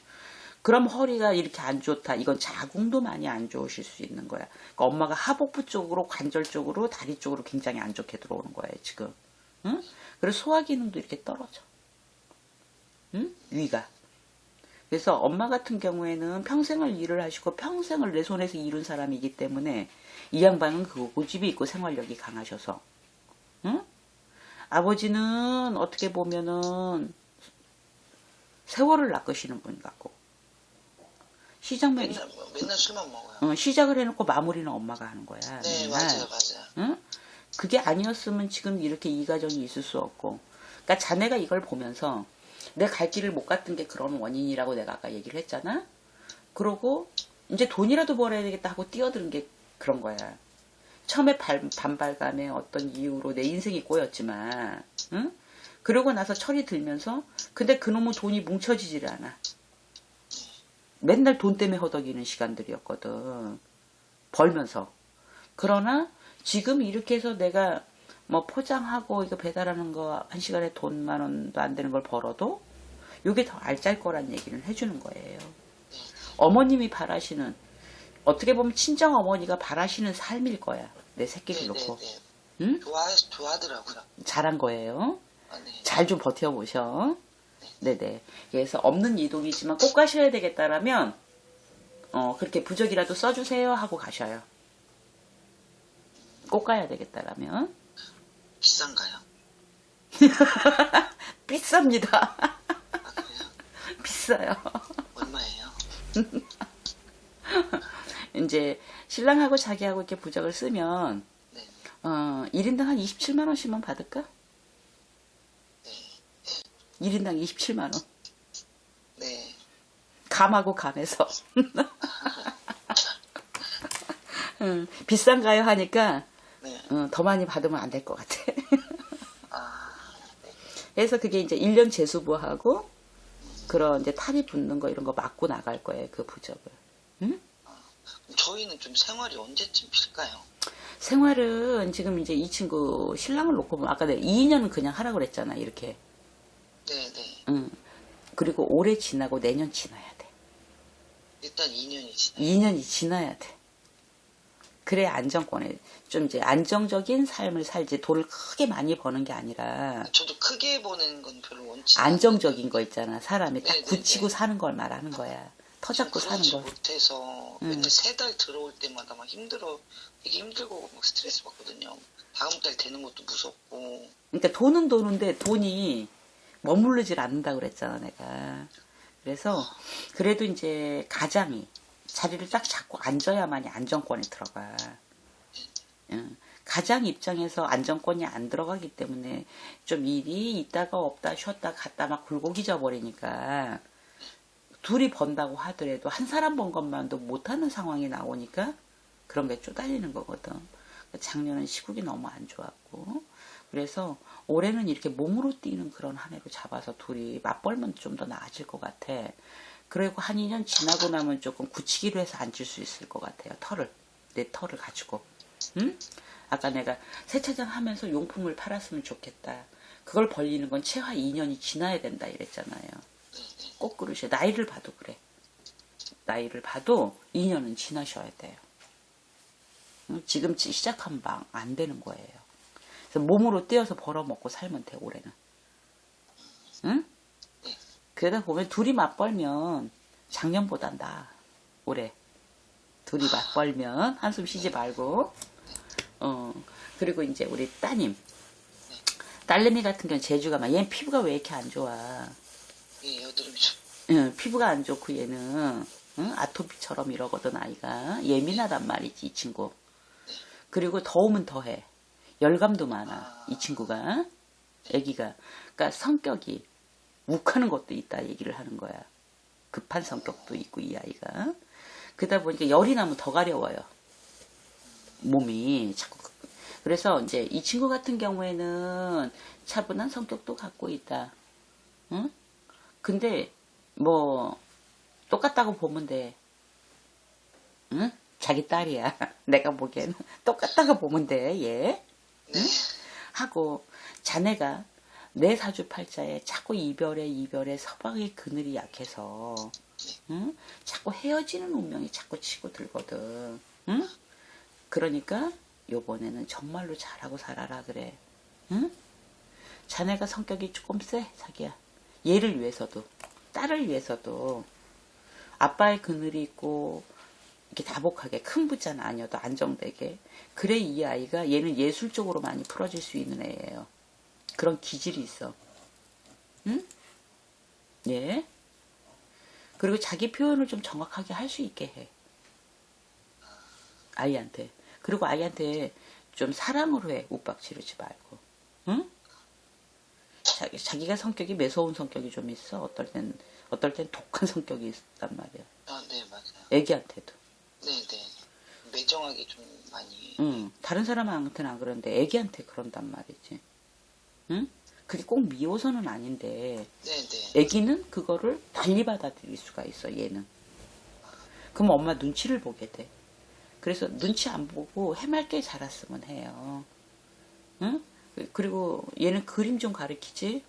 A: 그럼 허리가 이렇게 안 좋다. 이건 자궁도 많이 안 좋으실 수 있는 거야. 그러니까 엄마가 하복부 쪽으로, 관절 쪽으로, 다리 쪽으로 굉장히 안 좋게 들어오는 거예요, 지금. 응? 그래서 소화 기능도 이렇게 떨어져. 응? 위가. 그래서 엄마 같은 경우에는 평생을 일을 하시고 평생을 내 손에서 이룬 사람이기 때문에 이 양반은 그 고집이 있고 생활력이 강하셔서. 응? 아버지는 어떻게 보면은 세월을 낚으시는 분 같고.
B: 맨날 술만 먹어요.
A: 시작을 해놓고 마무리는 엄마가 하는 거야.
B: 네,
A: 맨날.
B: 맞아요.
A: 응? 그게 아니었으면 지금 이렇게 이 가정이 있을 수 없고. 그러니까 자네가 이걸 보면서 내 갈 길을 못 갔던 게 그런 원인이라고 내가 아까 얘기를 했잖아. 그러고 이제 돈이라도 벌어야 되겠다 하고 뛰어드는 게 그런 거야. 처음에 반발감에 어떤 이유로 내 인생이 꼬였지만, 응? 그러고 나서 철이 들면서, 근데 그놈의 돈이 뭉쳐지질 않아. 맨날 돈 때문에 허덕이는 시간들이었거든. 벌면서. 그러나 지금 이렇게 해서 내가 뭐 포장하고 이거 배달하는 거 한 시간에 돈 10,000원도 안 되는 걸 벌어도 이게 더 알짤 거란 얘기를 해주는 거예요. 어머님이 바라시는, 어떻게 보면 친정 어머니가 바라시는 삶일 거야. 내 새끼를 놓고. 응?
B: 좋아하더라고요.
A: 잘한 거예요.
B: 네.
A: 잘 좀 버텨보셔. 네네. 그래서 없는 이동이지만 꼭 가셔야 되겠다라면 그렇게 부적이라도 써주세요 하고 가셔요. 꼭 가야 되겠다라면.
B: 비싼가요?
A: 비쌉니다.
B: 아, 그래요?
A: 비싸요.
B: 얼마예요?
A: 이제 신랑하고 자기하고 이렇게 부적을 쓰면
B: 네.
A: 1인당 한 27만 원씩만 받을까?
B: 네.
A: 1인당 27만 원.
B: 네.
A: 감하고 감해서. 비싼가요 하니까
B: 네.
A: 더 많이 받으면 안 될 것 같아.
B: 아,
A: 그래서 그게 이제 1년 재수부하고 그런 이제 탈이 붙는 거 이런 거 맞고 나갈 거예요, 그 부적을. 응?
B: 저희는 좀 생활이 언제쯤 필까요?
A: 생활은 지금 이제 이 친구 신랑을 놓고 보면 아까 내가 2년은 그냥 하라고 그랬잖아, 이렇게.
B: 네네.
A: 응. 그리고 올해 지나고 내년 지나야 돼.
B: 일단 2년이 지나요.
A: 2년이 지나야 돼. 그래 안정권에 좀 이제 안정적인 삶을 살지 돈을 크게 많이 버는 게 아니라
B: 저도 크게 보는 건 별로 원치
A: 안정적인 거 있잖아. 사람이 딱
B: 네네네.
A: 굳히고 사는 걸 말하는 거야. 터 잡고 사는
B: 그러지
A: 걸.
B: 못해서 맨날 3달 들어올 때마다 막 되게 힘들고 막 스트레스 받거든요. 다음 달 되는 것도 무섭고.
A: 그러니까 돈은 도는데 돈이 머무르질 않는다 그랬잖아 내가. 그래서 그래도 이제 가장이 자리를 딱 잡고 앉아야만이 안정권에 들어가. 응. 가장 입장에서 안정권이 안 들어가기 때문에 좀 일이 있다가 없다 쉬었다 갔다 막 굴곡이 져버리니까 둘이 번다고 하더라도 한 사람 번 것만도 못하는 상황이 나오니까 그런 게 쪼달리는 거거든. 작년은 시국이 너무 안 좋았고 그래서 올해는 이렇게 몸으로 뛰는 그런 한 해로 잡아서 둘이 맞벌면 좀 더 나아질 것 같아. 그리고 한 2년 지나고 나면 조금 굳히기로 해서 앉을 수 있을 것 같아요. 내 털을 가지고. 응? 아까 내가 세차장 하면서 용품을 팔았으면 좋겠다. 그걸 벌리는 건 최하 2년이 지나야 된다 이랬잖아요. 꼭 그러셔. 나이를 봐도 그래. 나이를 봐도 2년은 지나셔야 돼요. 지금 시작한 방 안 되는 거예요. 그래서 몸으로 뛰어서 벌어먹고 살면 돼 올해는. 응? 그러다 보면 둘이 맞벌면 작년보단 나아. 올해 둘이 맞벌면 한숨 쉬지 말고. 그리고 이제 우리 따님 딸내미 같은 경우는 제주가 막 얘는 피부가 왜 이렇게 안 좋아.
B: 예, 여드름이죠.
A: 응, 피부가 안 좋고 얘는 응? 아토피처럼 이러거든 아이가. 예민하단 말이지 이 친구. 그리고 더우면 더해. 열감도 많아 이 친구가. 애기가. 그러니까 성격이 욱하는 것도 있다 얘기를 하는 거야. 급한 성격도 있고 이 아이가. 그러다 보니까 열이 나면 더 가려워요. 몸이 자꾸. 그래서 이제 이 친구 같은 경우에는 차분한 성격도 갖고 있다. 응? 근데 뭐 똑같다고 보면 돼. 응? 자기 딸이야. 내가 보기에는 똑같다고 보면 돼. 얘. 응? 하고 자네가 내 사주팔자에 자꾸 이별에 서방의 그늘이 약해서 응? 자꾸 헤어지는 운명이 자꾸 치고 들거든. 응? 그러니까 요번에는 정말로 잘하고 살아라 그래. 응? 자네가 성격이 조금 세 자기야. 얘를 위해서도 딸을 위해서도 아빠의 그늘이 있고 이렇게 다복하게 큰 부자는 아니어도 안정되게 그래 이 아이가 얘는 예술적으로 많이 풀어질 수 있는 애예요. 그런 기질이 있어. 응? 예. 그리고 자기 표현을 좀 정확하게 할 수 있게 해. 아이한테. 그리고 아이한테 좀 사랑으로 해. 욱박 지르지 말고. 응? 자기가 성격이 매서운 성격이 좀 있어. 어떨 땐 독한 성격이 있단 말이야.
B: 아, 네, 맞아요.
A: 애기한테도.
B: 네네. 매정하게 좀 많이.
A: 응. 다른 사람한테는 안 그러는데 애기한테 그런단 말이지. 응? 그게 꼭 미워서는 아닌데
B: 네네.
A: 애기는 그거를 달리 받아들일 수가 있어. 얘는. 그럼 엄마 눈치를 보게 돼. 그래서 눈치 안 보고 해맑게 자랐으면 해요. 응? 그리고 얘는 그림 좀 가르치지?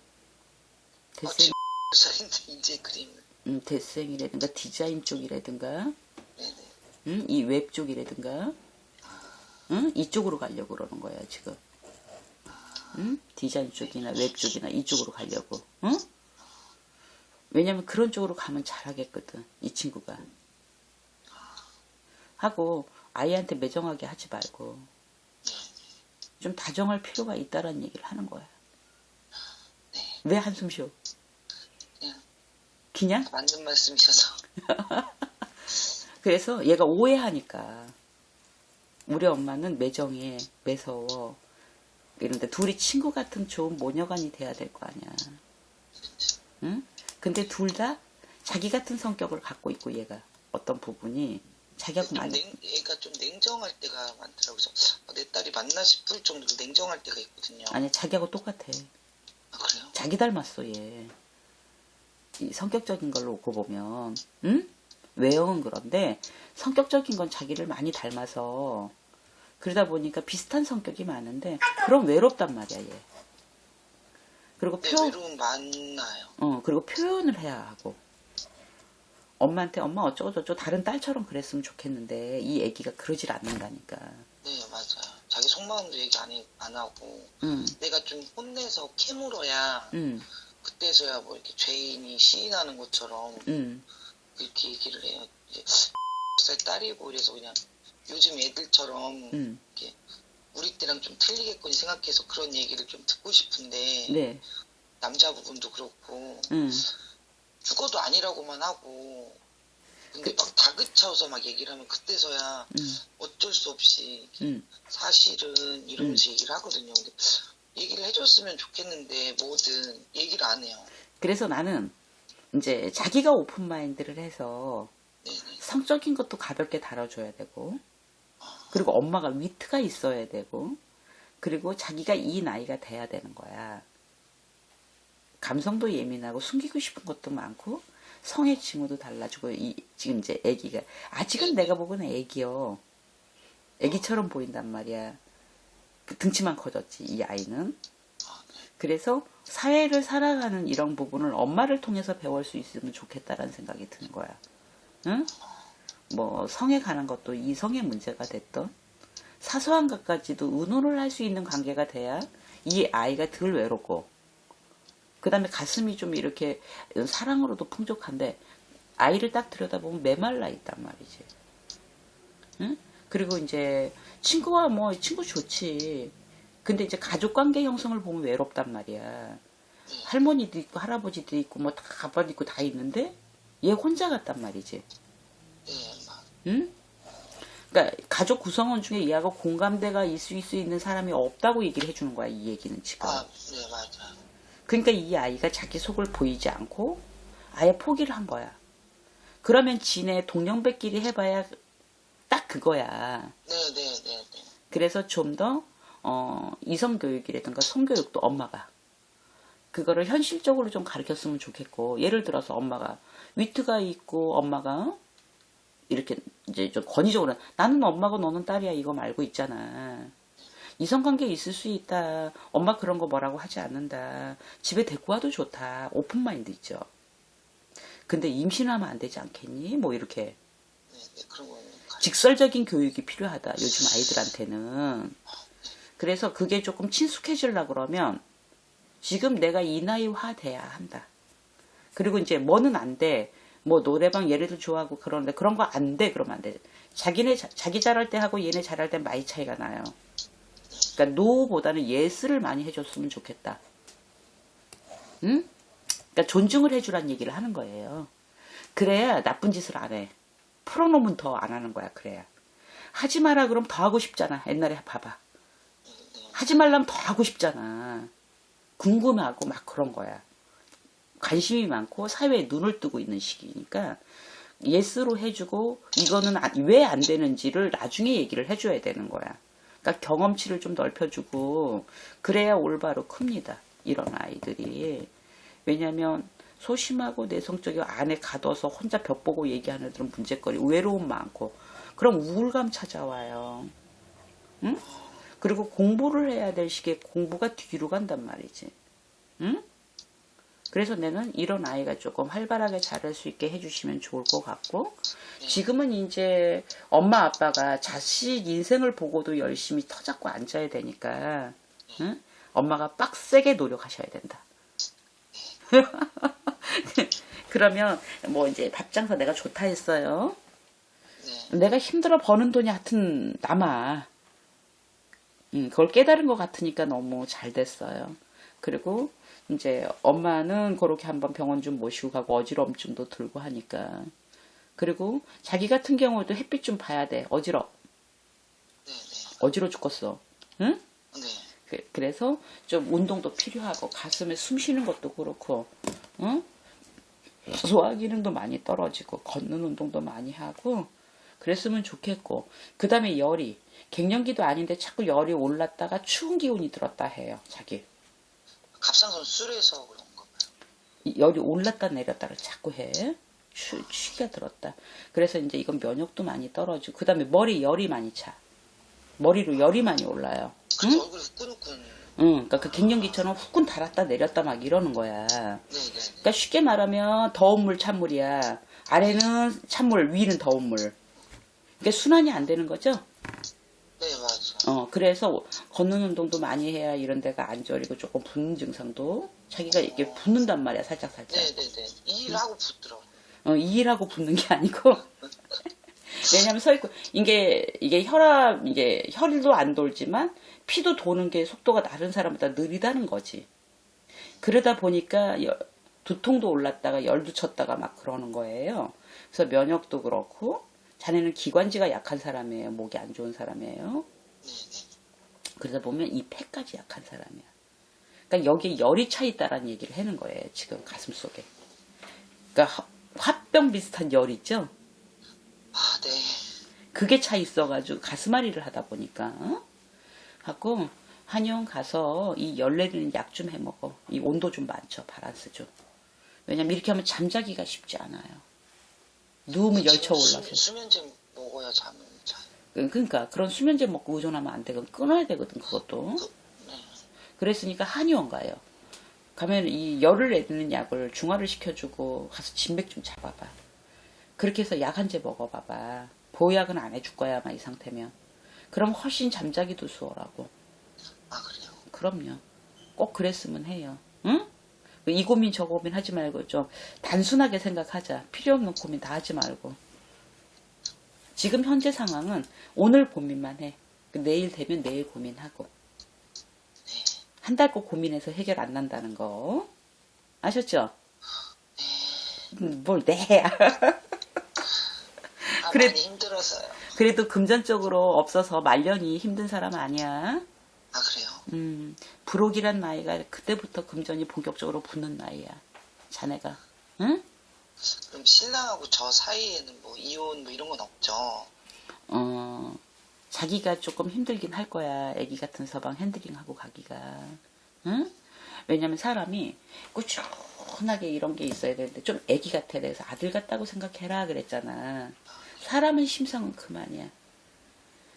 B: 살인데 이제 그림을.
A: 데생이라든가 디자인 쪽이라든가
B: 네네.
A: 응? 이 웹 쪽이라든가 응? 이쪽으로 가려고 그러는 거야 지금. 응? 디자인 쪽이나 웹 쪽이나 이쪽으로 가려고. 응? 왜냐면 그런 쪽으로 가면 잘하겠거든 이 친구가. 하고 아이한테 매정하게 하지 말고 좀 다정할 필요가 있다라는 얘기를 하는 거야. 왜 한숨 쉬어? 그냥?
B: 맞는 말씀이셔서.
A: 그래서 얘가 오해하니까 우리 엄마는 매정해 매서워 이런데 둘이 친구 같은 좋은 모녀간이 돼야 될 거 아니야. 응? 근데 둘 다 자기 같은 성격을 갖고 있고 얘가 어떤 부분이 자기하고 많이
B: 얘가 좀 냉정할 때가 많더라고요. 그래서 내 딸이 맞나 싶을 정도로 냉정할 때가 있거든요.
A: 아니 자기하고 똑같아.
B: 아, 그래요?
A: 자기 닮았어 얘. 이 성격적인 걸로 놓고 보면 응? 외형은 그런데 성격적인 건 자기를 많이 닮아서 그러다 보니까 비슷한 성격이 많은데 그럼 외롭단 말이야 얘. 그리고
B: 네, 외로움 많나요.
A: 그리고 표현을 해야 하고. 엄마한테 엄마 어쩌고저쩌고 다른 딸처럼 그랬으면 좋겠는데 이 애기가 그러질 않는다니까.
B: 네, 맞아요. 자기 속마음도 얘기 안 하고 내가 좀 혼내서 캐물어야 그때서야 뭐 이렇게 죄인이 시인하는 것처럼 그렇게 얘기를 해요. 이제 6살 딸이고 이래서 그냥 요즘 애들처럼 이렇게 우리 때랑 좀 틀리겠거니 생각해서 그런 얘기를 좀 듣고 싶은데
A: 네.
B: 남자 부분도 그렇고 죽어도 아니라고만 하고 근데 막 다그쳐서 막 얘기를 하면 그때서야 어쩔 수 없이 사실은 이러면서 얘기를 하거든요. 근데 얘기를 해줬으면 좋겠는데 뭐든 얘기를 안 해요.
A: 그래서 나는 이제 자기가 오픈 마인드를 해서
B: 네네.
A: 성적인 것도 가볍게 다뤄줘야 되고, 그리고 엄마가 위트가 있어야 되고, 그리고 자기가 이 나이가 돼야 되는 거야. 감성도 예민하고 숨기고 싶은 것도 많고 성의 징후도 달라지고 지금 이제 애기가 아직은 내가 보고는 애기요. 애기처럼 보인단 말이야. 그 등치만 커졌지 이 아이는. 그래서 사회를 살아가는 이런 부분을 엄마를 통해서 배울 수 있으면 좋겠다라는 생각이 드는 거야. 응? 뭐 성에 관한 것도 이성의 문제가 됐던 사소한 것까지도 의논을 할 수 있는 관계가 돼야 이 아이가 덜 외롭고 그 다음에 가슴이 좀 이렇게 사랑으로도 풍족한데 아이를 딱 들여다보면 메말라 있단 말이지. 응? 그리고 이제 친구와 뭐 친구 좋지. 근데 이제 가족관계 형성을 보면 외롭단 말이야. 할머니도 있고 할아버지도 있고 뭐 다 가발 있고 다 있는데 얘 혼자 갔단 말이지. 응? 그러니까 가족 구성원 중에 얘하고 공감대가 있을 수 있는 사람이 없다고 얘기를 해주는 거야 이 얘기는 지금.
B: 네, 맞아.
A: 그러니까 이 아이가 자기 속을 보이지 않고 아예 포기를 한 거야. 그러면 지네 동년배끼리 해봐야 딱 그거야.
B: 네.
A: 그래서 좀 더 이성교육이라든가 성교육도 엄마가 그거를 현실적으로 좀 가르쳤으면 좋겠고, 예를 들어서 엄마가 위트가 있고 엄마가 이렇게 이제 좀 권위적으로 나는 엄마고 너는 딸이야 이거 말고 있잖아. 이성관계 있을 수 있다. 엄마 그런 거 뭐라고 하지 않는다. 집에 데리고 와도 좋다. 오픈마인드 있죠. 근데 임신하면 안 되지 않겠니? 뭐 이렇게
B: 네, 그런 거
A: 직설적인 교육이 필요하다. 요즘 아이들한테는. 그래서 그게 조금 친숙해지려고 그러면 지금 내가 이 나이화 돼야 한다. 그리고 이제 뭐는 안 돼. 뭐 노래방 얘네들 좋아하고 그러는데 그런 거 안 돼. 그러면 안 돼. 자기 잘할 때 하고 얘네 잘할 때 많이 차이가 나요. 그러니까 노보다는 예스를 많이 해줬으면 좋겠다. 응? 그러니까 존중을 해주란 얘기를 하는 거예요. 그래야 나쁜 짓을 안 해. 풀어놓으면 더 안 하는 거야. 그래야. 하지 마라 그럼 더 하고 싶잖아. 옛날에 봐봐. 하지 말라면 더 하고 싶잖아. 궁금하고 막 그런 거야. 관심이 많고 사회에 눈을 뜨고 있는 시기니까 예스로 해주고 이거는 왜 안 되는지를 나중에 얘기를 해줘야 되는 거야. 그러니까 경험치를 좀 넓혀주고 그래야 올바로 큽니다. 이런 아이들이. 왜냐하면 소심하고 내성적이고 안에 가둬서 혼자 벽 보고 얘기하는 애들은 문제거리, 외로움 많고 그럼 우울감 찾아와요. 응? 그리고 공부를 해야 될 시기에 공부가 뒤로 간단 말이지. 응? 그래서 나는 이런 아이가 조금 활발하게 자랄 수 있게 해주시면 좋을 것 같고, 지금은 이제 엄마 아빠가 자식 인생을 보고도 열심히 터잡고 앉아야 되니까 응? 엄마가 빡세게 노력하셔야 된다. 그러면 뭐 이제 밥장사 내가 좋다 했어요. 내가 힘들어 버는 돈이 하여튼 남아. 그걸 깨달은 것 같으니까 너무 잘 됐어요. 그리고 이제 엄마는 그렇게 한번 병원 좀 모시고 가고 어지럼증도 들고 하니까. 그리고 자기 같은 경우도 햇빛 좀 봐야 돼. 어지러 죽겠어. 응? 그래서 좀 운동도 필요하고 가슴에 숨 쉬는 것도 그렇고, 응? 소화 기능도 많이 떨어지고 걷는 운동도 많이 하고 그랬으면 좋겠고, 그 다음에 열이 갱년기도 아닌데 자꾸 열이 올랐다가 추운 기운이 들었다 해요. 자기
B: 갑상선 술에서 그런가 봐요.
A: 열이 올랐다 내렸다를 자꾸 해. 취가 들었다. 그래서 이제 이건 면역도 많이 떨어지고, 그 다음에 머리 열이 많이 차. 머리로 열이 많이 올라요.
B: 그래서
A: 응?
B: 얼굴이 후끈후끈.
A: 그러니까 그 갱년기처럼 훅군 달았다 내렸다 막 이러는 거야.
B: 네네.
A: 그러니까 쉽게 말하면 더운 물 찬물이야. 아래는 찬물, 위는 더운 물. 그러니까 순환이 안 되는 거죠.
B: 네, 맞아.
A: 그래서 걷는 운동도 많이 해야 이런 데가 안 저리고 조금 붓는 증상도 자기가 이렇게 붓는단 말이야, 살짝.
B: 네네네. 일하고 붙더라고요.
A: 이 일하고 붓는 게 아니고. 왜냐면 서 있고, 이게 혈압, 이게 혈도 안 돌지만 피도 도는 게 속도가 다른 사람보다 느리다는 거지. 그러다 보니까 두통도 올랐다가 열도 쳤다가 막 그러는 거예요. 그래서 면역도 그렇고, 자네는 기관지가 약한 사람이에요. 목이 안 좋은 사람이에요.
B: 네네.
A: 그러다 보면 이 폐까지 약한 사람이야. 그러니까 여기에 열이 차 있다라는 얘기를 하는 거예요. 지금 가슴 속에. 그러니까 화병 비슷한 열 있죠?
B: 아, 네.
A: 그게 차 있어가지고 가슴앓이를 하다 보니까 하고 한의원 가서 이 열 내리는 약 좀 해먹어. 이 온도 좀 맞춰. 밸런스 좀. 왜냐면 이렇게 하면 잠자기가 쉽지 않아요. 누우면 열차 올라서.
B: 수면제 먹어야 잠을 잘.
A: 그러니까 그런 수면제 먹고 의존하면 안 되거든. 끊어야 되거든 그것도.
B: 네.
A: 그랬으니까 한의원 가요. 가면 이 열을 내리는 약을 중화를 시켜주고 가서 진맥 좀 잡아봐. 그렇게 해서 약 한 제 먹어봐봐. 보약은 안 해줄 거야 아마 이 상태면. 그럼 훨씬 잠자기도 수월하고.
B: 아, 그래요?
A: 그럼요. 꼭 그랬으면 해요. 응? 이 고민 저 고민 하지 말고 좀 단순하게 생각하자. 필요 없는 고민 다 하지 말고. 지금 현재 상황은 오늘 고민만 해. 내일 되면 내일 고민하고. 한 달 거 고민해서 해결 안 난다는 거. 아셨죠? 뭘 네.
B: 아,
A: 그래-
B: 많이 힘들어서요.
A: 그래도 금전적으로 없어서 말년이 힘든 사람 아니야.
B: 아, 그래요?
A: 불혹이란 나이가 그때부터 금전이 본격적으로 붙는 나이야. 자네가. 응?
B: 그럼 신랑하고 저 사이에는 뭐 이혼 뭐 이런 건 없죠?
A: 자기가 조금 힘들긴 할 거야. 애기 같은 서방 핸들링하고 가기가. 응? 왜냐면 사람이 꾸준하게 이런 게 있어야 되는데 좀 애기 같아. 그래서 아들 같다고 생각해라 그랬잖아. 사람은 심성은 그만이야.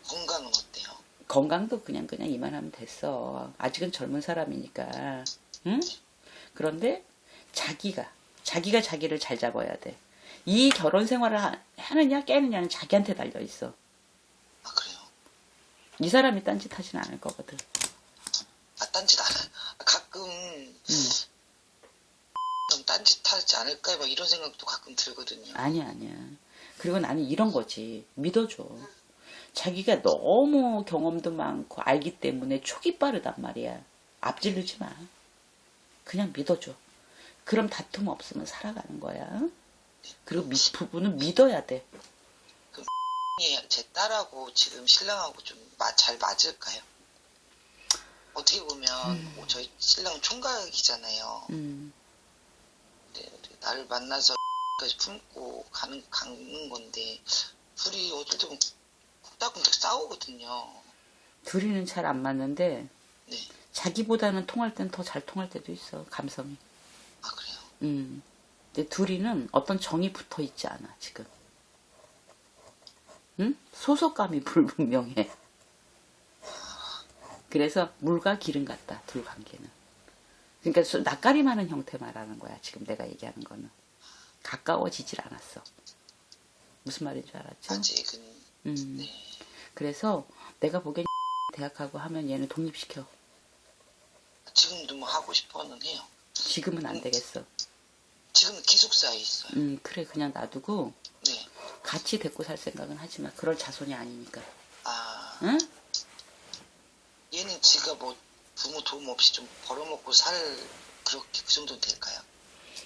B: 건강은 어때요?
A: 건강도 그냥 이만하면 됐어. 아직은 젊은 사람이니까. 응? 그런데 자기가 자기를 잘 잡아야 돼. 이 결혼 생활을 하느냐 깨느냐는 자기한테 달려 있어.
B: 아, 그래요?
A: 이 사람이 딴짓 하진 않을 거거든.
B: 아, 딴짓 안 해. 가끔 좀 딴짓 하지 않을까 막 이런 생각도 가끔 들거든요.
A: 아니야. 그리고 나는 이런 거지. 믿어줘. 자기가 너무 경험도 많고 알기 때문에 촉이 빠르단 말이야. 앞지르지 마. 그냥 믿어줘. 그럼 다툼 없으면 살아가는 거야. 그리고 부부는 믿어야 돼.
B: 제 딸하고 지금 신랑하고 좀 잘 맞을까요? 어떻게 보면 뭐 저희 신랑은 총각이잖아요. 근데 나를 만나서 까지 품고 가는 건데 둘이 어떨 때 보면 쿵닥쿵닥 싸우거든요.
A: 둘이는 잘 안 맞는데
B: 네.
A: 자기보다는 통할 땐 더 잘 통할 때도 있어. 감성이.
B: 아, 그래요?
A: 근데 둘이는 어떤 정이 붙어 있지 않아 지금. 응? 소속감이 불분명해. 그래서 물과 기름 같다 둘 관계는. 그러니까 낯가림하는 형태 말하는 거야 지금 내가 얘기하는 거는. 가까워지질 않았어. 무슨 말인 줄 알았죠?
B: 아직은. 네.
A: 그래서 내가 보기엔 대학하고 하면 얘는 독립시켜.
B: 지금도 뭐 하고 싶어는 해요.
A: 지금은 안 되겠어.
B: 지금은 기숙사에 있어요.
A: 그래 그냥 놔두고
B: 네.
A: 같이 데리고 살 생각은 하지 마. 그럴 자손이 아니니까.
B: 아,
A: 응?
B: 얘는 지가 뭐 부모 도움 없이 좀 벌어먹고 살 그렇게 그 정도는 될까요?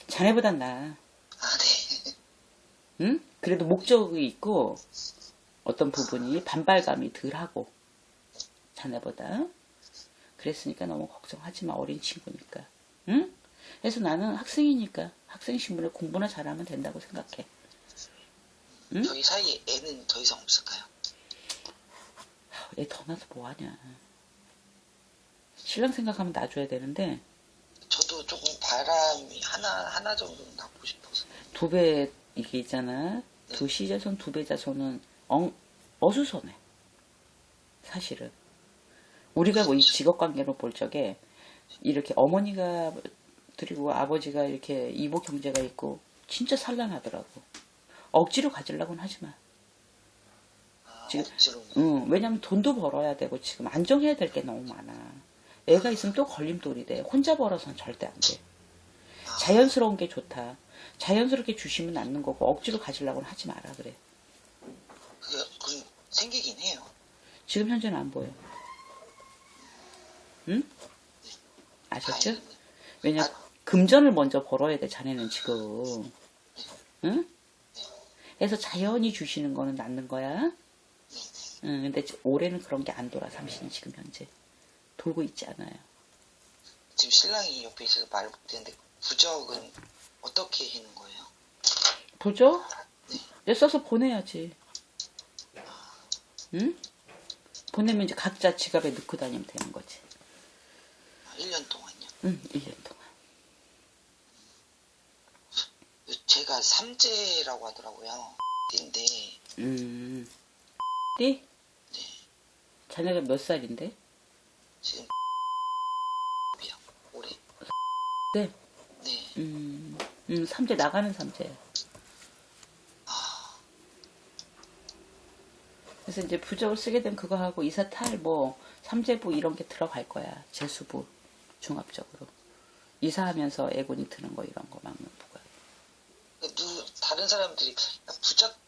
A: 자네보단 나아.
B: 아, 네.
A: 응? 그래도 목적이 있고 어떤 부분이 반발감이 덜하고 자네보다. 그랬으니까 너무 걱정하지 마. 어린 친구니까. 응? 그래서 나는 학생이니까 학생 신분에 공부나 잘하면 된다고 생각해. 응?
B: 저희 사이에 애는 더 이상 없을까요?
A: 애 더 낳아서 뭐하냐. 신랑 생각하면 놔줘야 되는데
B: 저도 조금 바람이 하나 정도는 낳고 싶어서.
A: 2배 이게 있잖아. 2시 자손 2배 자손은 어수선해. 사실은 우리가 뭐 이
B: 그렇죠.
A: 직업 관계로 볼 적에 이렇게 어머니가 그리고 아버지가 이렇게 이복 형제가 있고 진짜 산란하더라고. 억지로 가지려고는 하지 마. 지금
B: 억지로.
A: 왜냐면 돈도 벌어야 되고 지금 안정해야 될 게 너무 많아. 애가 있으면 또 걸림돌이 돼. 혼자 벌어서는 절대 안 돼. 자연스러운 게 좋다. 자연스럽게 주시면 낫는 거고 억지로 가지려고는 하지 마라 그래.
B: 그럼 생기긴 해요.
A: 지금 현재는 안 보여. 응? 아셨죠?
B: 다행이네.
A: 왜냐 금전을 먼저 벌어야 돼 자네는 지금. 응? 그래서 자연히 주시는 거는 낫는 거야. 응, 근데 올해는 그런 게 안 돌아 삼신이 지금 현재 돌고 있지 않아요.
B: 지금 신랑이 옆에 있어서 말을 못했는데 부적은 어떻게 해는 거예요?
A: 보죠? 내 써서 보내야지. 응? 보내면 이제 각자 지갑에 넣고 다니면 되는 거지.
B: 1년 동안요.
A: 응, 1년 동안.
B: 제가 삼재라고 하더라고요. 인데
A: 띠? 자네가 몇 살인데?
B: 지금 이요 올해.
A: 네.
B: 네.
A: 삼재 나가는 삼재야. 그래서 이제 부적을 쓰게 되면 그거 하고 이사탈 뭐 삼재부 이런 게 들어갈 거야. 재수부 종합적으로. 이사하면서 애군이 드는 거 이런 거 막는 부가.
B: 다른 사람들이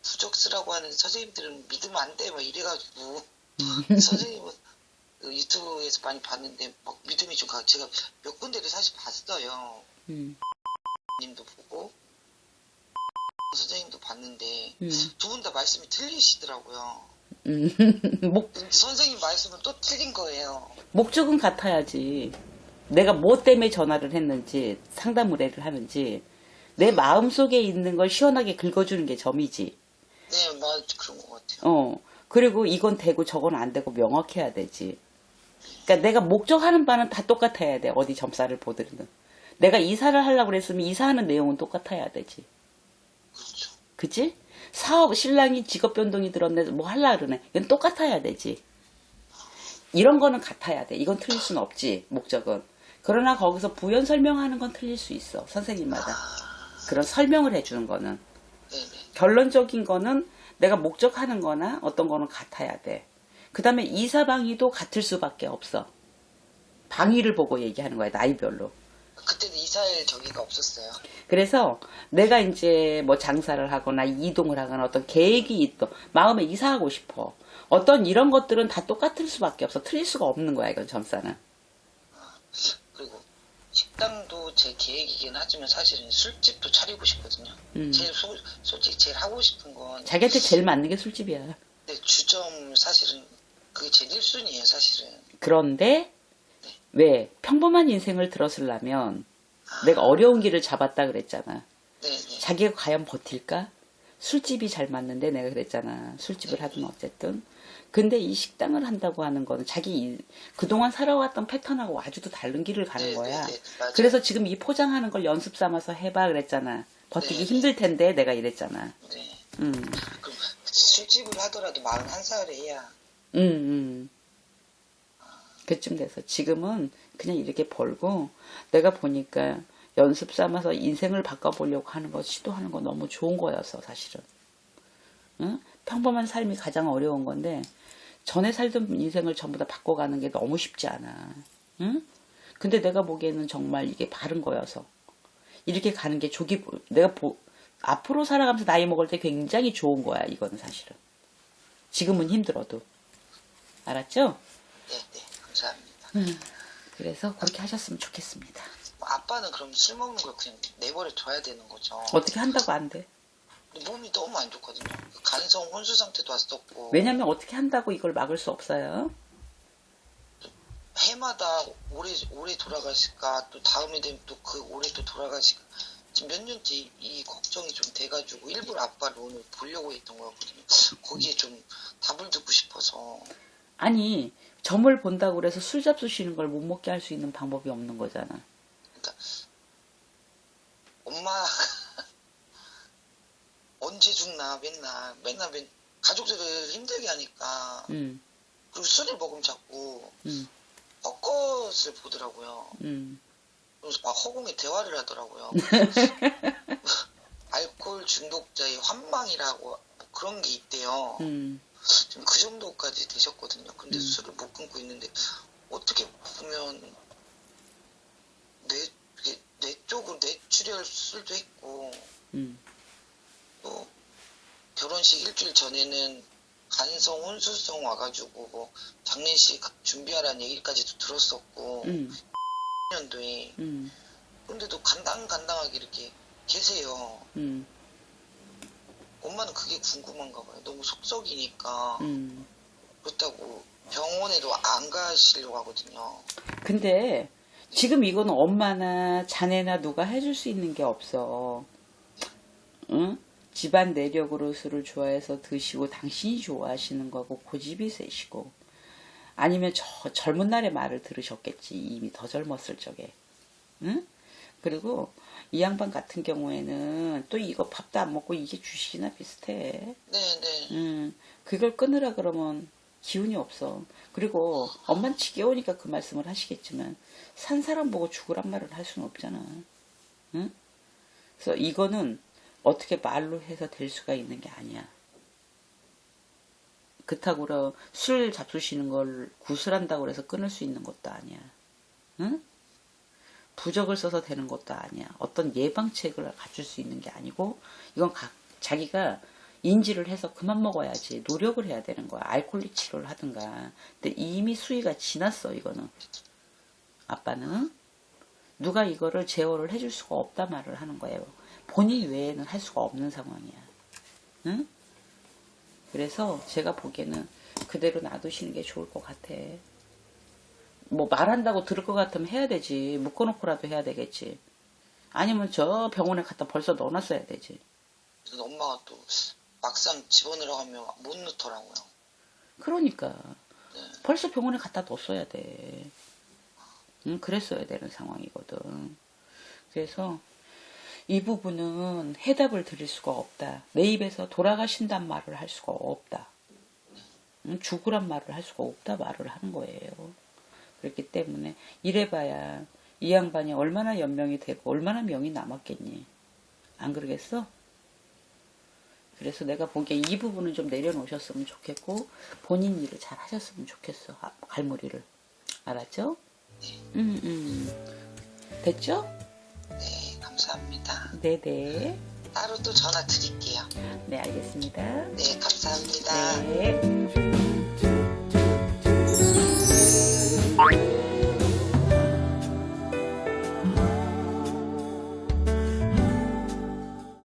B: 부적 쓰라고 하는 선생님들은 믿으면 안 돼 막 이래가지고 선생님은 그 유튜브에서 많이 봤는데 막 믿음이 좀 가. 제가 몇 군데를 사실 봤어요. 님도 보고 선생님도 봤는데 두 분 다 말씀이 틀리시더라고요. 선생님 말씀은 또 틀린 거예요.
A: 목적은 같아야지. 내가 뭐 때문에 전화를 했는지 상담 의뢰를 하는지 내 마음속에 있는 걸 시원하게 긁어주는 게 점이지.
B: 네, 그런 것 같아요.
A: 그리고 이건 되고 저건 안 되고 명확해야 되지. 그러니까 내가 목적하는 바는 다 똑같아야 돼. 어디 점사를 보더라도. 내가 이사를 하려고 그랬으면 이사하는 내용은 똑같아야 되지.
B: 그렇죠.
A: 그치? 사업, 신랑이 직업 변동이 들었네, 뭐 하려고 그러네. 이건 똑같아야 되지. 이런 거는 같아야 돼. 이건 틀릴 수는 없지, 목적은. 그러나 거기서 부연 설명하는 건 틀릴 수 있어, 선생님마다. 그런 설명을 해주는 거는.
B: 네네.
A: 결론적인 거는 내가 목적하는 거나 어떤 거는 같아야 돼. 그 다음에 이사 방위도 같을 수밖에 없어. 방위를 보고 얘기하는 거야, 나이별로.
B: 그때는 이사할 저기가 없었어요.
A: 그래서 내가 이제 뭐 장사를 하거나 이동을 하거나 어떤 계획이 있어. 마음에 이사하고 싶어. 어떤 이런 것들은 다 똑같을 수밖에 없어. 틀릴 수가 없는 거야, 이건 점사는.
B: 그리고 식당도 제 계획이긴 하지만 사실은 술집도 차리고 싶거든요. 솔직히 제일 하고 싶은 건
A: 자기한테 제일 맞는 게 술집이야.
B: 네, 주점 사실은 그게 제일 1순위예요, 사실은.
A: 그런데 왜 평범한 인생을 들었으려면 내가 어려운 길을 잡았다 그랬잖아.
B: 네네.
A: 자기가 과연 버틸까? 술집이 잘 맞는데 내가 그랬잖아. 술집을 하든 어쨌든. 근데 이 식당을 한다고 하는 거는 자기 그동안 살아왔던 패턴하고 아주도 다른 길을 가는 거야.
B: 맞아요.
A: 그래서 지금 이 포장하는 걸 연습 삼아서 해봐 그랬잖아. 버티기
B: 네.
A: 힘들 텐데 내가 이랬잖아.
B: 네.
A: 음.
B: 그럼 술집을 하더라도 41살에 해야.
A: 그쯤 돼서 지금은 그냥 이렇게 벌고 내가 보니까 연습 삼아서 인생을 바꿔보려고 하는 거 시도하는 거 너무 좋은 거여서 사실은. 응? 평범한 삶이 가장 어려운 건데 전에 살던 인생을 전부 다 바꿔가는 게 너무 쉽지 않아. 응? 근데 내가 보기에는 정말 이게 바른 거여서 이렇게 가는 게 앞으로 살아가면서 나이 먹을 때 굉장히 좋은 거야. 이거는 사실은. 지금은 힘들어도. 알았죠?
B: 네, 감사합니다.
A: 그래서 그렇게 하셨으면 좋겠습니다.
B: 아빠는 그럼 술 먹는 걸 그냥 내버려 둬야 되는 거죠.
A: 어떻게 한다고 안 돼.
B: 몸이 너무 안 좋거든요. 간성 혼수 상태도 왔었고.
A: 왜냐면 어떻게 한다고 이걸 막을 수 없어요.
B: 해마다 올해 돌아가실까 또 다음에 되면 또 그 올해 또 돌아가실까 지금 몇 년째 이 걱정이 좀 돼가지고 일부러 아빠를 오늘 보려고 했던 거거든요. 거기에 좀 답을 듣고 싶어서.
A: 아니 점을 본다고 그래서 술 잡수시는 걸 못 먹게 할 수 있는 방법이 없는 거잖아.
B: 그러니까 엄마 언제 죽나 맨날 가족들을 힘들게 하니까 그리고 술을 먹으면 자꾸
A: 음,
B: 헛것을 보더라고요.
A: 음,
B: 그래서 막 허공에 대화를 하더라고요. 알코올 중독자의 환망이라고 뭐 그런 게 있대요. 지금 그 정도까지 되셨거든요. 근데 술을 못 끊고 있는데 어떻게 보면 뇌 쪽으로 뇌출혈 수술도 했고 또 결혼식 일주일 전에는 간성 혼수성 와가지고 뭐 장례식 준비하라는 얘기까지도 들었었고 20년도에 그런데도 간당간당하게 이렇게 계세요. 엄마는 그게 궁금한가 봐요. 너무 속썩이니까 그렇다고 병원에도 안 가시려고 하거든요.
A: 근데 지금 이거는 엄마나 자네나 누가 해줄 수 있는 게 없어. 응? 집안 내력으로 술을 좋아해서 드시고 당신이 좋아하시는 거고 고집이 세시고 아니면 저 젊은 날의 말을 들으셨겠지. 이미 더 젊었을 적에. 응? 그리고 이 양반 같은 경우에는 또 이거 밥도 안 먹고 이게 주식이나 비슷해.
B: 네네.
A: 그걸 끊으라 그러면 기운이 없어. 그리고 엄마는 지겨우니까 그 말씀을 하시겠지만 산 사람 보고 죽으란 말을 할 수는 없잖아. 응? 그래서 이거는 어떻게 말로 해서 될 수가 있는 게 아니야. 그렇다고 술 잡수시는 걸 구슬한다고 해서 끊을 수 있는 것도 아니야. 응? 부적을 써서 되는 것도 아니야. 어떤 예방책을 갖출 수 있는 게 아니고 이건 자기가 인지를 해서 그만 먹어야지 노력을 해야 되는 거야. 알코올릭 치료를 하든가. 근데 이미 수위가 지났어. 이거는. 아빠는 누가 이거를 제어를 해줄 수가 없다 말을 하는 거예요. 본인 외에는 할 수가 없는 상황이야. 응? 그래서 제가 보기에는 그대로 놔두시는 게 좋을 것 같아. 뭐 말한다고 들을 것 같으면 해야 되지. 묶어놓고라도 해야 되겠지. 아니면 저 병원에 갖다 벌써 넣어놨어야 되지.
B: 그래서 엄마가 또 막상 집어넣으라고 하면 못 넣더라고요.
A: 그러니까
B: 네.
A: 벌써 병원에 갖다 넣었어야 돼. 응? 그랬어야 되는 상황이거든. 그래서 이 부분은 해답을 드릴 수가 없다. 내 입에서 돌아가신단 말을 할 수가 없다. 응? 죽으란 말을 할 수가 없다 말을 하는 거예요. 그렇기 때문에 이래봐야 이 양반이 얼마나 연명이 되고 얼마나 명이 남았겠니. 안 그러겠어? 그래서 내가 보기에 이 부분은 좀 내려놓으셨으면 좋겠고 본인 일을 잘 하셨으면 좋겠어. 갈무리를. 알았죠? 됐죠?
B: 네, 감사합니다.
A: 네네.
B: 따로 또 전화 드릴게요.
A: 네, 알겠습니다.
B: 네, 감사합니다.
A: 네.